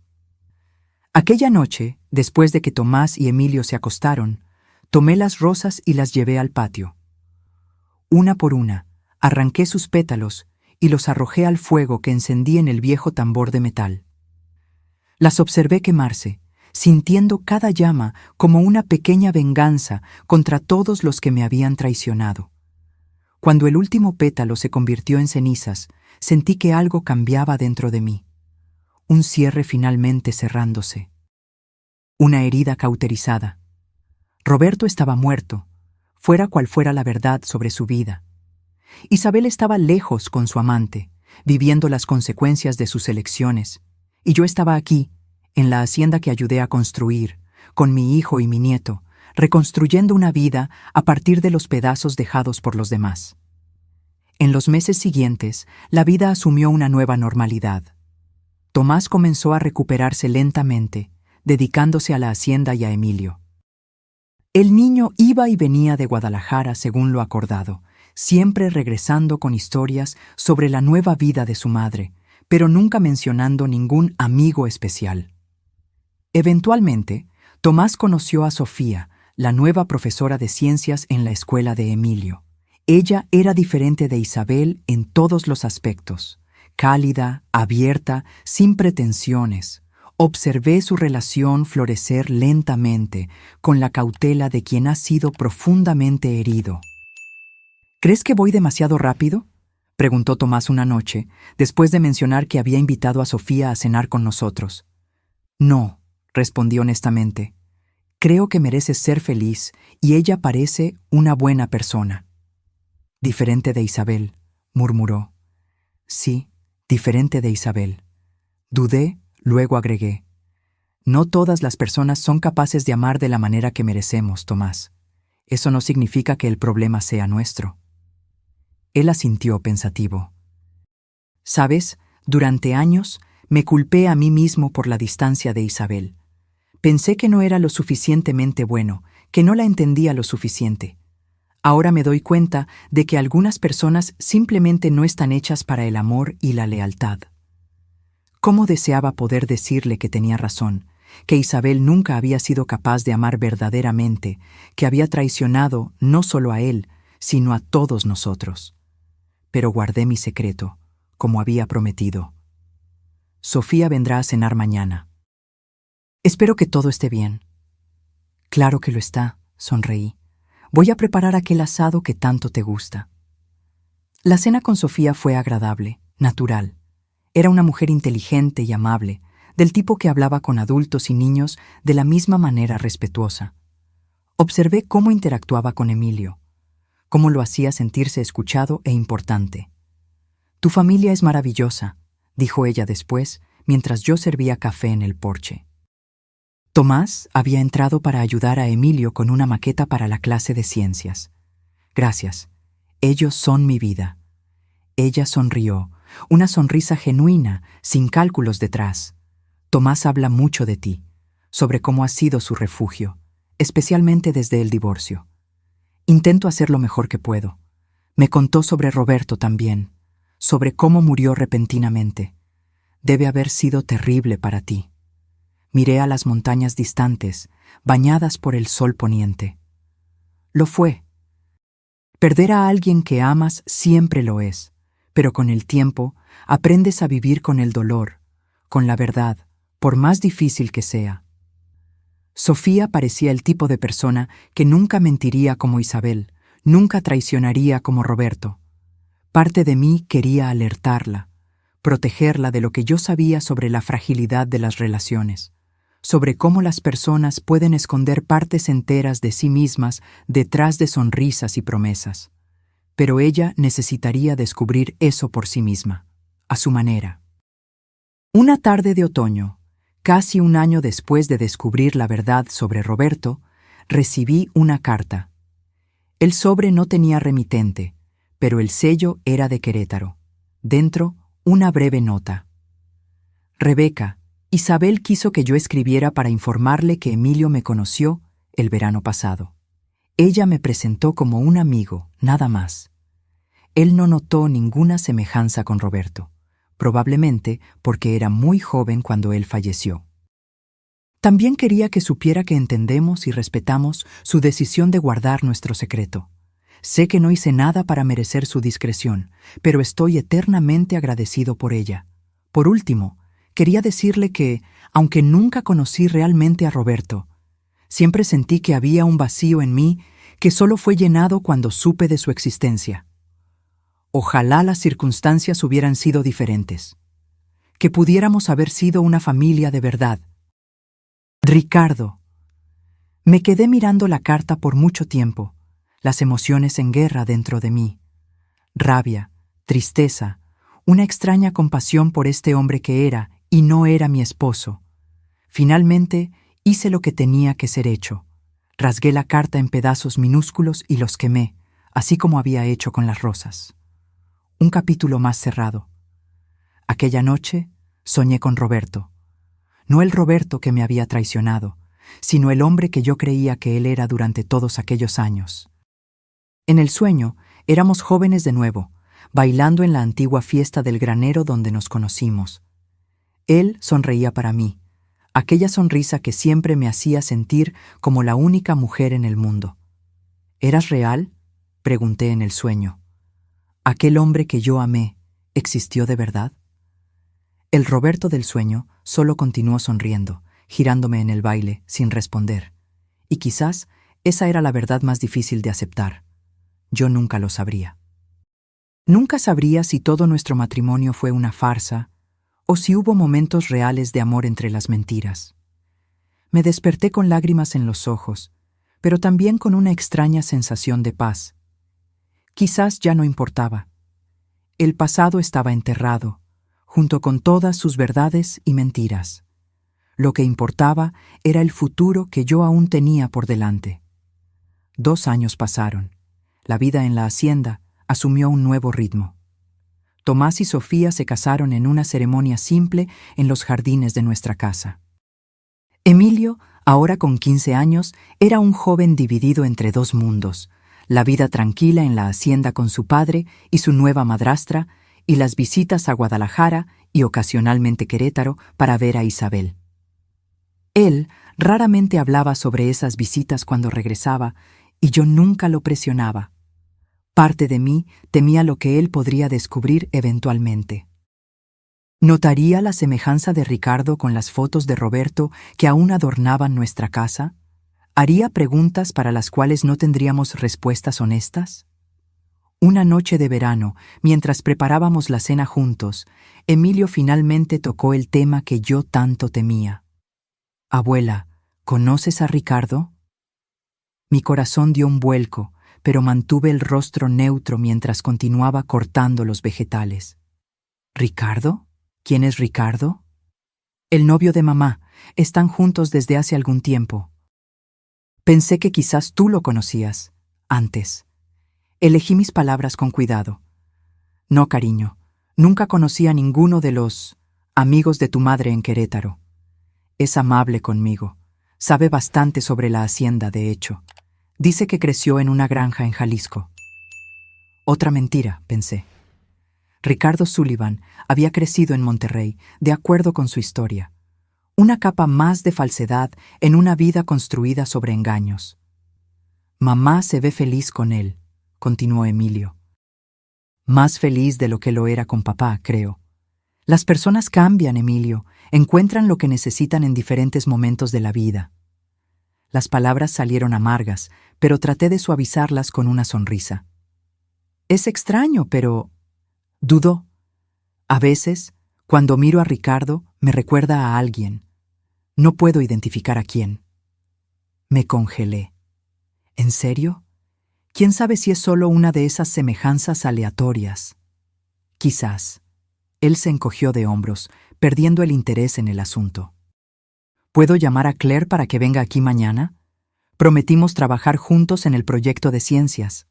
Aquella noche, después de que Tomás y Emilio se acostaron, tomé las rosas y las llevé al patio. Una por una, arranqué sus pétalos y los arrojé al fuego que encendí en el viejo tambor de metal. Las observé quemarse, sintiendo cada llama como una pequeña venganza contra todos los que me habían traicionado. Cuando el último pétalo se convirtió en cenizas, sentí que algo cambiaba dentro de mí. Un cierre finalmente cerrándose. Una herida cauterizada. Roberto estaba muerto, fuera cual fuera la verdad sobre su vida. Isabel estaba lejos con su amante, viviendo las consecuencias de sus elecciones, y yo estaba aquí, en la hacienda que ayudé a construir, con mi hijo y mi nieto, reconstruyendo una vida a partir de los pedazos dejados por los demás. En los meses siguientes, la vida asumió una nueva normalidad. Tomás comenzó a recuperarse lentamente, dedicándose a la hacienda y a Emilio. El niño iba y venía de Guadalajara según lo acordado, siempre regresando con historias sobre la nueva vida de su madre, pero nunca mencionando ningún amigo especial. Eventualmente, Tomás conoció a Sofía, la nueva profesora de ciencias en la escuela de Emilio. Ella era diferente de Isabel en todos los aspectos, cálida, abierta, sin pretensiones. Observé su relación florecer lentamente, con la cautela de quien ha sido profundamente herido. ¿Crees que voy demasiado rápido?, preguntó Tomás una noche, después de mencionar que había invitado a Sofía a cenar con nosotros. No, respondí honestamente. Creo que mereces ser feliz y ella parece una buena persona. Diferente de Isabel, murmuró. Sí, diferente de Isabel. Dudé, luego agregué. No todas las personas son capaces de amar de la manera que merecemos, Tomás. Eso no significa que el problema sea nuestro. Él asintió pensativo. ¿Sabes? Durante años me culpé a mí mismo por la distancia de Isabel. Pensé que no era lo suficientemente bueno, que no la entendía lo suficiente. Ahora me doy cuenta de que algunas personas simplemente no están hechas para el amor y la lealtad. ¿Cómo deseaba poder decirle que tenía razón, que Isabel nunca había sido capaz de amar verdaderamente, que había traicionado no solo a él, sino a todos nosotros? Pero guardé mi secreto, como había prometido. Sofía vendrá a cenar mañana. Espero que todo esté bien. Claro que lo está, sonreí. Voy a preparar aquel asado que tanto te gusta. La cena con Sofía fue agradable, natural. Era una mujer inteligente y amable, del tipo que hablaba con adultos y niños de la misma manera respetuosa. Observé cómo interactuaba con Emilio, cómo lo hacía sentirse escuchado e importante. Tu familia es maravillosa, dijo ella después, mientras yo servía café en el porche. Tomás había entrado para ayudar a Emilio con una maqueta para la clase de ciencias. Gracias. Ellos son mi vida. Ella sonrió, una sonrisa genuina, sin cálculos detrás. Tomás habla mucho de ti, sobre cómo has sido su refugio, especialmente desde el divorcio. Intento hacer lo mejor que puedo. Me contó sobre Roberto también, sobre cómo murió repentinamente. Debe haber sido terrible para ti. Miré a las montañas distantes, bañadas por el sol poniente. Lo fue. Perder a alguien que amas siempre lo es, pero con el tiempo aprendes a vivir con el dolor, con la verdad, por más difícil que sea. Sofía parecía el tipo de persona que nunca mentiría como Isabel, nunca traicionaría como Roberto. Parte de mí quería alertarla, protegerla de lo que yo sabía sobre la fragilidad de las relaciones, sobre cómo las personas pueden esconder partes enteras de sí mismas detrás de sonrisas y promesas. Pero ella necesitaría descubrir eso por sí misma, a su manera. Una tarde de otoño, casi un año después de descubrir la verdad sobre Roberto, recibí una carta. El sobre no tenía remitente, pero el sello era de Querétaro. Dentro, una breve nota. Rebeca, Isabel quiso que yo escribiera para informarle que Emilio me conoció el verano pasado. Ella me presentó como un amigo, nada más. Él no notó ninguna semejanza con Roberto, probablemente porque era muy joven cuando él falleció. También quería que supiera que entendemos y respetamos su decisión de guardar nuestro secreto. Sé que no hice nada para merecer su discreción, pero estoy eternamente agradecido por ella. Por último, Quería decirle que, aunque nunca conocí realmente a Roberto, siempre sentí que había un vacío en mí que solo fue llenado cuando supe de su existencia. Ojalá las circunstancias hubieran sido diferentes, que pudiéramos haber sido una familia de verdad. Ricardo. Me quedé mirando la carta por mucho tiempo, las emociones en guerra dentro de mí. Rabia, tristeza, una extraña compasión por este hombre que era y no era mi esposo. Finalmente, hice lo que tenía que ser hecho. Rasgué la carta en pedazos minúsculos y los quemé, así como había hecho con las rosas. Un capítulo más cerrado. Aquella noche soñé con Roberto. No el Roberto que me había traicionado, sino el hombre que yo creía que él era durante todos aquellos años. En el sueño, éramos jóvenes de nuevo, bailando en la antigua fiesta del granero donde nos conocimos. Él sonreía para mí, aquella sonrisa que siempre me hacía sentir como la única mujer en el mundo. ¿Eras real?, pregunté en el sueño. ¿Aquel hombre que yo amé existió de verdad? El Roberto del sueño solo continuó sonriendo, girándome en el baile, sin responder. Y quizás esa era la verdad más difícil de aceptar. Yo nunca lo sabría. Nunca sabría si todo nuestro matrimonio fue una farsa o si hubo momentos reales de amor entre las mentiras. Me desperté con lágrimas en los ojos, pero también con una extraña sensación de paz. Quizás ya no importaba. El pasado estaba enterrado, junto con todas sus verdades y mentiras. Lo que importaba era el futuro que yo aún tenía por delante. 2 años pasaron. La vida en la hacienda asumió un nuevo ritmo. Tomás y Sofía se casaron en una ceremonia simple en los jardines de nuestra casa. Emilio, ahora con 15 años, era un joven dividido entre 2 mundos: la vida tranquila en la hacienda con su padre y su nueva madrastra, y las visitas a Guadalajara y ocasionalmente Querétaro para ver a Isabel. Él raramente hablaba sobre esas visitas cuando regresaba, y yo nunca lo presionaba. Parte de mí temía lo que él podría descubrir eventualmente. ¿Notaría la semejanza de Ricardo con las fotos de Roberto que aún adornaban nuestra casa? ¿Haría preguntas para las cuales no tendríamos respuestas honestas? Una noche de verano, mientras preparábamos la cena juntos, Emilio finalmente tocó el tema que yo tanto temía. «Abuela, ¿conoces a Ricardo?» Mi corazón dio un vuelco, pero mantuve el rostro neutro mientras continuaba cortando los vegetales. ¿Ricardo? ¿Quién es Ricardo? El novio de mamá. Están juntos desde hace algún tiempo. Pensé que quizás tú lo conocías, antes. Elegí mis palabras con cuidado. No, cariño, nunca conocí a ninguno de los amigos de tu madre en Querétaro. Es amable conmigo. Sabe bastante sobre la hacienda, de hecho. Dice que creció en una granja en Jalisco. Otra mentira, pensé. Ricardo Sullivan había crecido en Monterrey, de acuerdo con su historia. Una capa más de falsedad en una vida construida sobre engaños. Mamá se ve feliz con él, continuó Emilio. Más feliz de lo que lo era con papá, creo. Las personas cambian, Emilio, encuentran lo que necesitan en diferentes momentos de la vida. Las palabras salieron amargas, pero traté de suavizarlas con una sonrisa. Es extraño, pero... dudó. A veces, cuando miro a Ricardo, me recuerda a alguien. No puedo identificar a quién. Me congelé. ¿En serio? ¿Quién sabe si es solo una de esas semejanzas aleatorias? Quizás. Él se encogió de hombros, perdiendo el interés en el asunto. ¿Puedo llamar a Claire para que venga aquí mañana? Prometimos trabajar juntos en el proyecto de ciencias.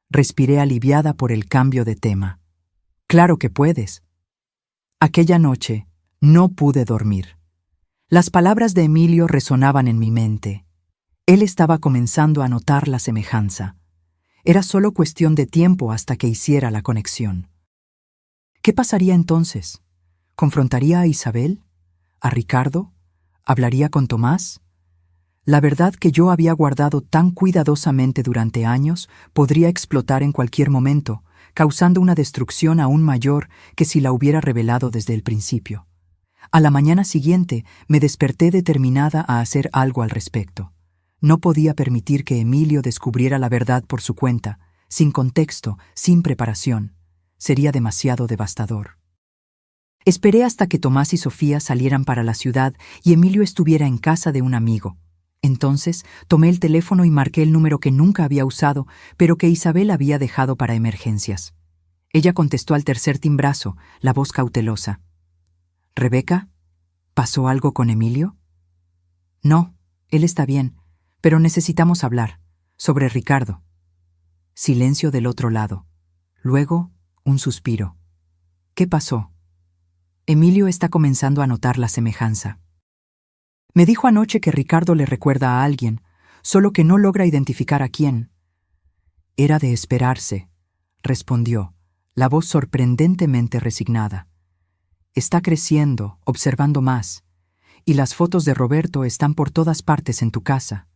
Respiré aliviada por el cambio de tema. Claro que puedes. Aquella noche no pude dormir. Las palabras de Emilio resonaban en mi mente. Él estaba comenzando a notar la semejanza. Era solo cuestión de tiempo hasta que hiciera la conexión. ¿Qué pasaría entonces? ¿Confrontaría a Isabel? ¿A Ricardo? ¿Hablaría con Tomás? La verdad que yo había guardado tan cuidadosamente durante años podría explotar en cualquier momento, causando una destrucción aún mayor que si la hubiera revelado desde el principio. A la mañana siguiente me desperté determinada a hacer algo al respecto. No podía permitir que Emilio descubriera la verdad por su cuenta, sin contexto, sin preparación. Sería demasiado devastador. Esperé hasta que Tomás y Sofía salieran para la ciudad y Emilio estuviera en casa de un amigo. Entonces tomé el teléfono y marqué el número que nunca había usado, pero que Isabel había dejado para emergencias. Ella contestó al tercer timbrazo, la voz cautelosa. «¿Rebeca? ¿Pasó algo con Emilio?» «No, él está bien, pero necesitamos hablar. Sobre Ricardo». Silencio del otro lado. Luego, un suspiro. «¿Qué pasó?» Emilio está comenzando a notar la semejanza. Me dijo anoche que Ricardo le recuerda a alguien, solo que no logra identificar a quién. «Era de esperarse», respondió, la voz sorprendentemente resignada. «Está creciendo, observando más, y las fotos de Roberto están por todas partes en tu casa.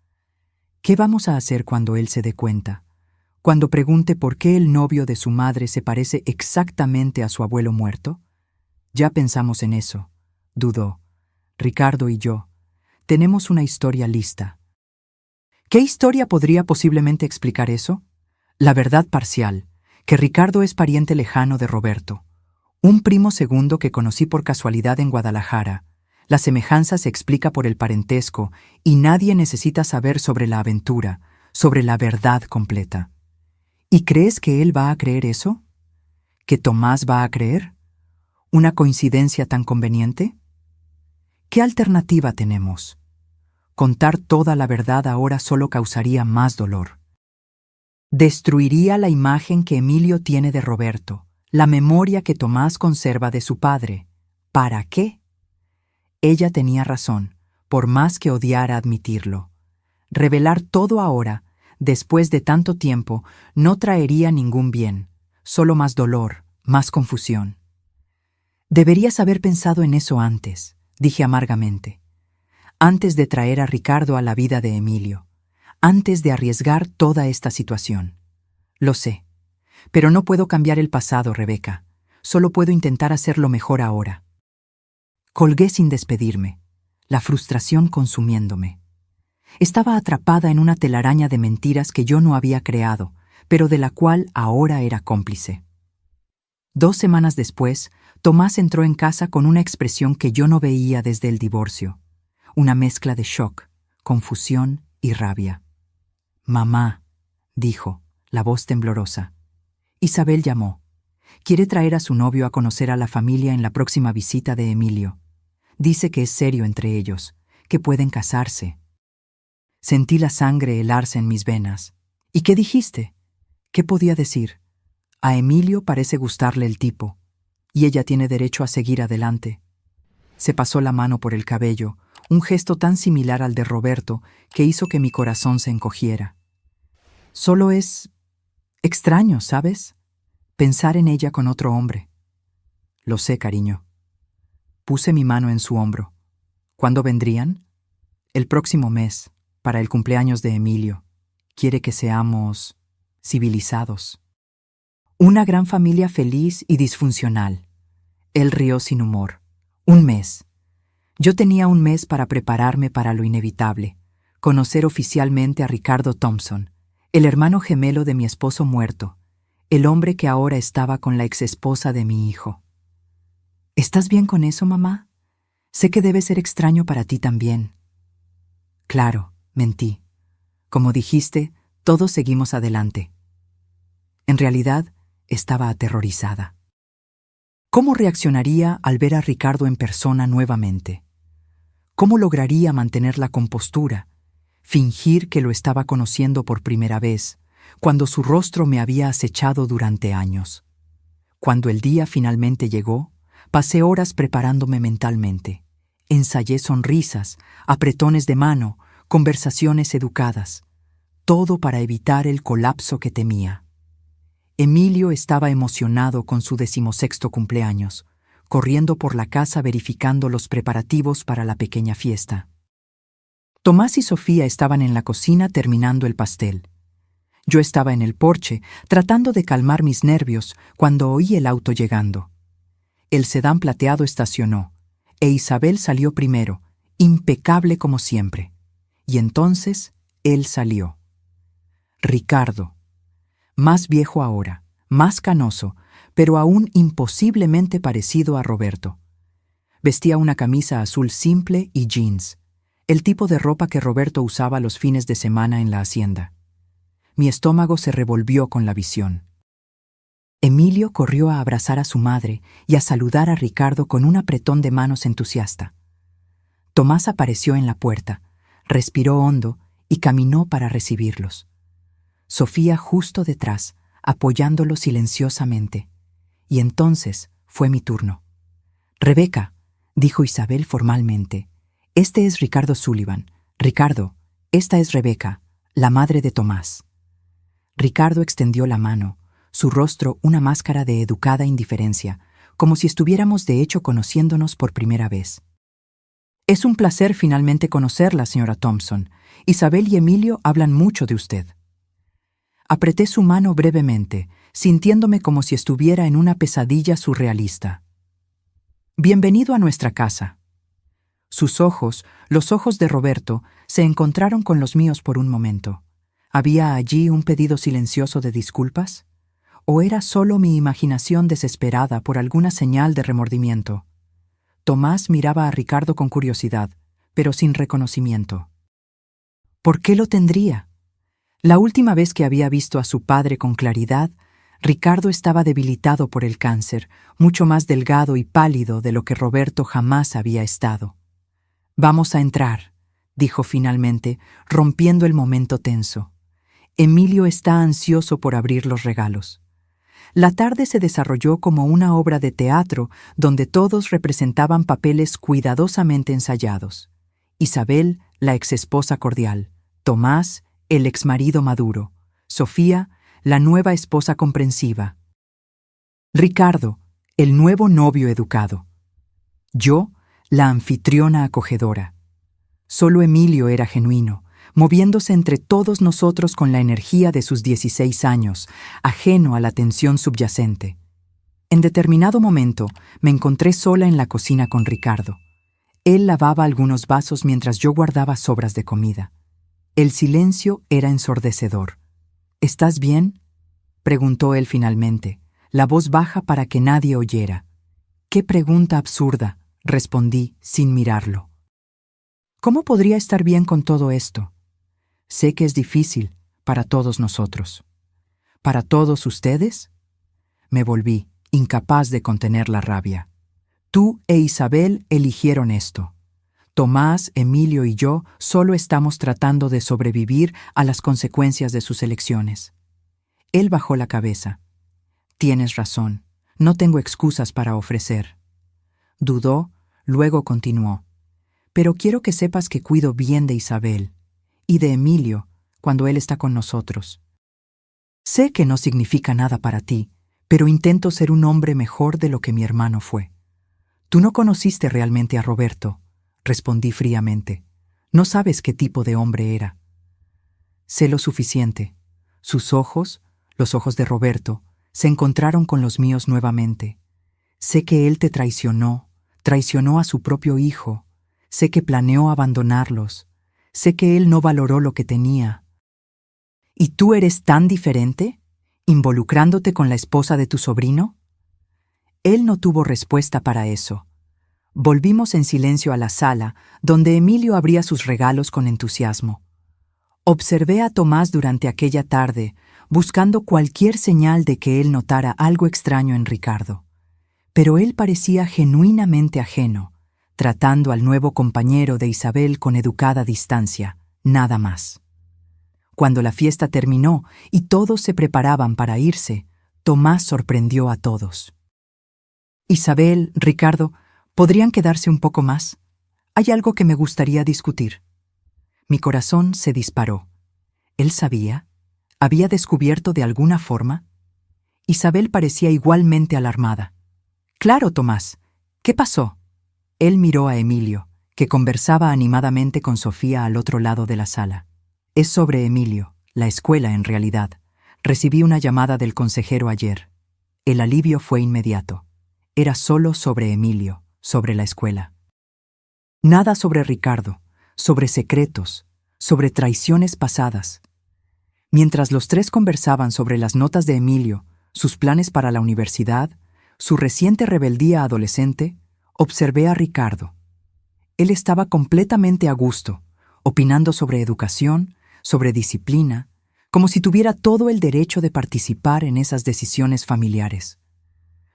¿Qué vamos a hacer cuando él se dé cuenta? Cuando pregunte por qué el novio de su madre se parece exactamente a su abuelo muerto?» «Ya pensamos en eso», dudó. «Ricardo y yo tenemos una historia lista». ¿Qué historia podría posiblemente explicar eso? La verdad parcial, que Ricardo es pariente lejano de Roberto, un primo segundo que conocí por casualidad en Guadalajara. La semejanza se explica por el parentesco y nadie necesita saber sobre la aventura, sobre la verdad completa. ¿Y crees que él va a creer eso? ¿Que Tomás va a creer? ¿Una coincidencia tan conveniente? ¿Qué alternativa tenemos? Contar toda la verdad ahora solo causaría más dolor. Destruiría la imagen que Emilio tiene de Roberto, la memoria que Tomás conserva de su padre. ¿Para qué? Ella tenía razón, por más que odiara admitirlo. Revelar todo ahora, después de tanto tiempo, no traería ningún bien, solo más dolor, más confusión. «Deberías haber pensado en eso antes», dije amargamente. «Antes de traer a Ricardo a la vida de Emilio. Antes de arriesgar toda esta situación. Lo sé, pero no puedo cambiar el pasado, Rebeca. Solo puedo intentar hacerlo mejor ahora». Colgué sin despedirme, la frustración consumiéndome. Estaba atrapada en una telaraña de mentiras que yo no había creado, pero de la cual ahora era cómplice. 2 semanas después, Tomás entró en casa con una expresión que yo no veía desde el divorcio, una mezcla de shock, confusión y rabia. «Mamá», dijo, la voz temblorosa. «Isabel llamó. Quiere traer a su novio a conocer a la familia en la próxima visita de Emilio. Dice que es serio entre ellos, que pueden casarse». Sentí la sangre helarse en mis venas. «¿Y qué dijiste?» ¿Qué podía decir? A Emilio parece gustarle el tipo, y ella tiene derecho a seguir adelante. Se pasó la mano por el cabello, un gesto tan similar al de Roberto que hizo que mi corazón se encogiera. «Solo es extraño, ¿sabes? Pensar en ella con otro hombre». «Lo sé, cariño». Puse mi mano en su hombro. «¿Cuándo vendrían?» «El próximo mes, para el cumpleaños de Emilio. Quiere que seamos civilizados». Una gran familia feliz y disfuncional. Él rió sin humor. 1 mes. Yo tenía 1 mes para prepararme para lo inevitable, conocer oficialmente a Ricardo Thompson, el hermano gemelo de mi esposo muerto, el hombre que ahora estaba con la exesposa de mi hijo. «¿Estás bien con eso, mamá? Sé que debe ser extraño para ti también». «Claro», mentí. «Como dijiste, todos seguimos adelante». En realidad, estaba aterrorizada. ¿Cómo reaccionaría al ver a Ricardo en persona nuevamente? ¿Cómo lograría mantener la compostura, fingir que lo estaba conociendo por primera vez, cuando su rostro me había acechado durante años? Cuando el día finalmente llegó, pasé horas preparándome mentalmente. Ensayé sonrisas, apretones de mano, conversaciones educadas, todo para evitar el colapso que temía. Emilio estaba emocionado con su 16º cumpleaños, corriendo por la casa verificando los preparativos para la pequeña fiesta. Tomás y Sofía estaban en la cocina terminando el pastel. Yo estaba en el porche, tratando de calmar mis nervios cuando oí el auto llegando. El sedán plateado estacionó. e Isabel salió primero, impecable como siempre. Y entonces él salió. Ricardo, más viejo ahora, más canoso, pero aún imposiblemente parecido a Roberto. Vestía una camisa azul simple y jeans, el tipo de ropa que Roberto usaba los fines de semana en la hacienda. Mi estómago se revolvió con la visión. Emilio corrió a abrazar a su madre y a saludar a Ricardo con un apretón de manos entusiasta. Tomás apareció en la puerta, respiró hondo y caminó para recibirlos. Sofía justo detrás, apoyándolo silenciosamente. Y entonces fue mi turno. «Rebeca», dijo Isabel formalmente, «este es Ricardo Sullivan. Ricardo, esta es Rebeca, la madre de Tomás». Ricardo extendió la mano, su rostro una máscara de educada indiferencia, como si estuviéramos de hecho conociéndonos por primera vez. «Es un placer finalmente conocerla, señora Thompson. Isabel y Emilio hablan mucho de usted». Apreté su mano brevemente, sintiéndome como si estuviera en una pesadilla surrealista. «Bienvenido a nuestra casa». Sus ojos, los ojos de Roberto, se encontraron con los míos por un momento. ¿Había allí un pedido silencioso de disculpas? ¿O era solo mi imaginación desesperada por alguna señal de remordimiento? Tomás miraba a Ricardo con curiosidad, pero sin reconocimiento. ¿Por qué lo tendría? La última vez que había visto a su padre con claridad, Ricardo estaba debilitado por el cáncer, mucho más delgado y pálido de lo que Roberto jamás había estado. «Vamos a entrar», dijo finalmente, rompiendo el momento tenso. «Emilio está ansioso por abrir los regalos». La tarde se desarrolló como una obra de teatro donde todos representaban papeles cuidadosamente ensayados. Isabel, la exesposa cordial; Tomás, el exmarido maduro; Sofía, la nueva esposa comprensiva; Ricardo, el nuevo novio educado; yo, la anfitriona acogedora. Solo Emilio era genuino, moviéndose entre todos nosotros con la energía de sus 16 años, ajeno a la tensión subyacente. En determinado momento me encontré sola en la cocina con Ricardo. Él lavaba algunos vasos mientras yo guardaba sobras de comida. El silencio era ensordecedor. «¿Estás bien?», preguntó él finalmente, la voz baja para que nadie oyera. «Qué pregunta absurda», respondí sin mirarlo. «¿Cómo podría estar bien con todo esto? Sé que es difícil para todos nosotros». «¿Para todos ustedes?». Me volví, incapaz de contener la rabia. «Tú e Isabel eligieron esto. Tomás, Emilio y yo solo estamos tratando de sobrevivir a las consecuencias de sus elecciones». Él bajó la cabeza. «Tienes razón, no tengo excusas para ofrecer». Dudó, luego continuó. «Pero quiero que sepas que cuido bien de Isabel y de Emilio cuando él está con nosotros. Sé que no significa nada para ti, pero intento ser un hombre mejor de lo que mi hermano fue». «Tú no conociste realmente a Roberto», respondí fríamente. «No sabes qué tipo de hombre era». «Sé lo suficiente». Sus ojos, los ojos de Roberto, se encontraron con los míos nuevamente. «Sé que él te traicionó a su propio hijo. Sé que planeó abandonarlos. Sé que él no valoró lo que tenía». «¿Y tú eres tan diferente, involucrándote con la esposa de tu sobrino?». Él no tuvo respuesta para eso. Volvimos en silencio a la sala, donde Emilio abría sus regalos con entusiasmo. Observé a Tomás durante aquella tarde, buscando cualquier señal de que él notara algo extraño en Ricardo. Pero él parecía genuinamente ajeno, tratando al nuevo compañero de Isabel con educada distancia, nada más. Cuando la fiesta terminó y todos se preparaban para irse, Tomás sorprendió a todos. «Isabel, Ricardo, ¿podrían quedarse un poco más? Hay algo que me gustaría discutir». Mi corazón se disparó. ¿Él sabía? ¿Había descubierto de alguna forma? Isabel parecía igualmente alarmada. «Claro, Tomás. ¿Qué pasó?». Él miró a Emilio, que conversaba animadamente con Sofía al otro lado de la sala. «Es sobre Emilio, la escuela en realidad. Recibí una llamada del consejero ayer. El alivio fue inmediato. Era solo sobre Emilio, sobre la escuela». Nada sobre Ricardo, sobre secretos, sobre traiciones pasadas. Mientras los tres conversaban sobre las notas de Emilio, sus planes para la universidad, su reciente rebeldía adolescente, observé a Ricardo. Él estaba completamente a gusto, opinando sobre educación, sobre disciplina, como si tuviera todo el derecho de participar en esas decisiones familiares,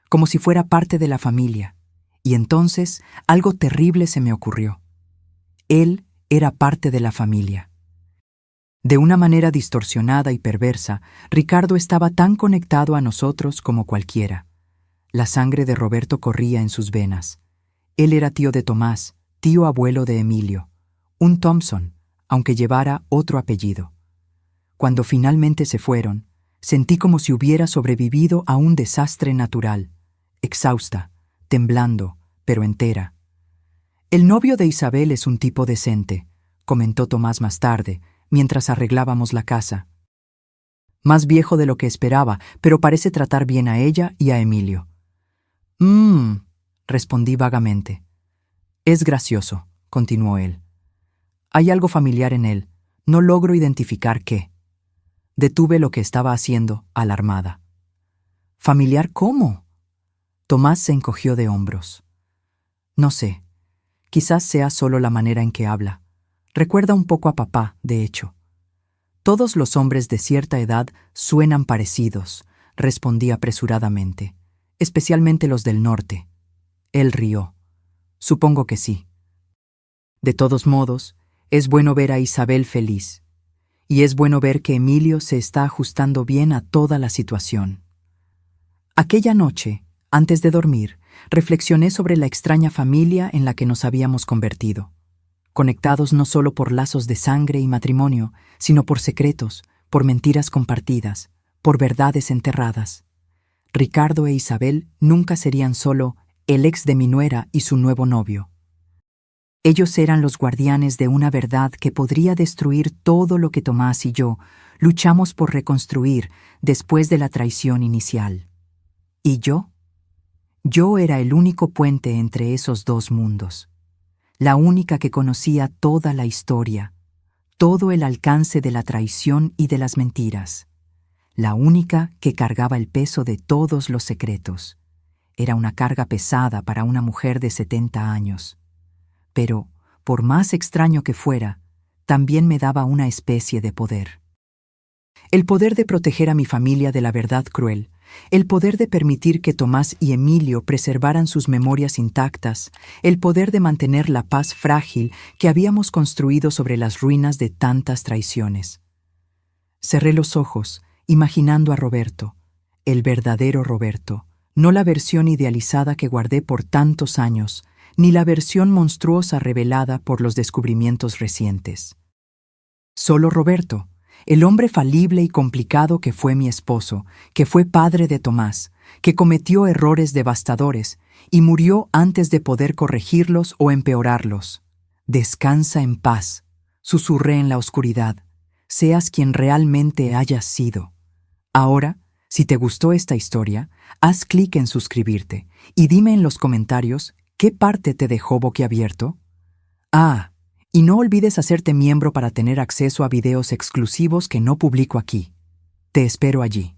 como si fuera parte de la familia. Y entonces algo terrible se me ocurrió. Él era parte de la familia. De una manera distorsionada y perversa, Ricardo estaba tan conectado a nosotros como cualquiera. La sangre de Roberto corría en sus venas. Él era tío de Tomás, tío abuelo de Emilio, un Thompson, aunque llevara otro apellido. Cuando finalmente se fueron, sentí como si hubiera sobrevivido a un desastre natural, exhausta, temblando, pero entera. El novio de Isabel es un tipo decente, comentó Tomás más tarde, mientras arreglábamos la casa. Más viejo de lo que esperaba, pero parece tratar bien a ella y a Emilio. Respondí vagamente. Es gracioso, continuó él. Hay algo familiar en él, no logro identificar qué. Detuve lo que estaba haciendo, alarmada. ¿Familiar cómo? Tomás se encogió de hombros. No sé, quizás sea solo la manera en que habla. Recuerda un poco a papá, de hecho. Todos los hombres de cierta edad suenan parecidos, respondí apresuradamente, especialmente los del norte. Él rió. Supongo que sí. De todos modos, es bueno ver a Isabel feliz. Y es bueno ver que Emilio se está ajustando bien a toda la situación. Aquella noche, antes de dormir, reflexioné sobre la extraña familia en la que nos habíamos convertido, conectados no solo por lazos de sangre y matrimonio, sino por secretos, por mentiras compartidas, por verdades enterradas. Ricardo e Isabel nunca serían solo el ex de mi nuera y su nuevo novio. Ellos eran los guardianes de una verdad que podría destruir todo lo que Tomás y yo luchamos por reconstruir después de la traición inicial. ¿Y yo? Yo era el único puente entre esos dos mundos, la única que conocía toda la historia, todo el alcance de la traición y de las mentiras, la única que cargaba el peso de todos los secretos. Era una carga pesada para una mujer de 70 años. Pero, por más extraño que fuera, también me daba una especie de poder. El poder de proteger a mi familia de la verdad cruel, el poder de permitir que Tomás y Emilio preservaran sus memorias intactas, el poder de mantener la paz frágil que habíamos construido sobre las ruinas de tantas traiciones. Cerré los ojos, imaginando a Roberto, el verdadero Roberto, no la versión idealizada que guardé por tantos años, ni la versión monstruosa revelada por los descubrimientos recientes. Solo Roberto, el hombre falible y complicado que fue mi esposo, que fue padre de Tomás, que cometió errores devastadores y murió antes de poder corregirlos o empeorarlos. Descansa en paz, susurré en la oscuridad, seas quien realmente hayas sido. Ahora, si te gustó esta historia, haz clic en suscribirte y dime en los comentarios ¿qué parte te dejó boquiabierto? Y no olvides hacerte miembro para tener acceso a videos exclusivos que no publico aquí. Te espero allí.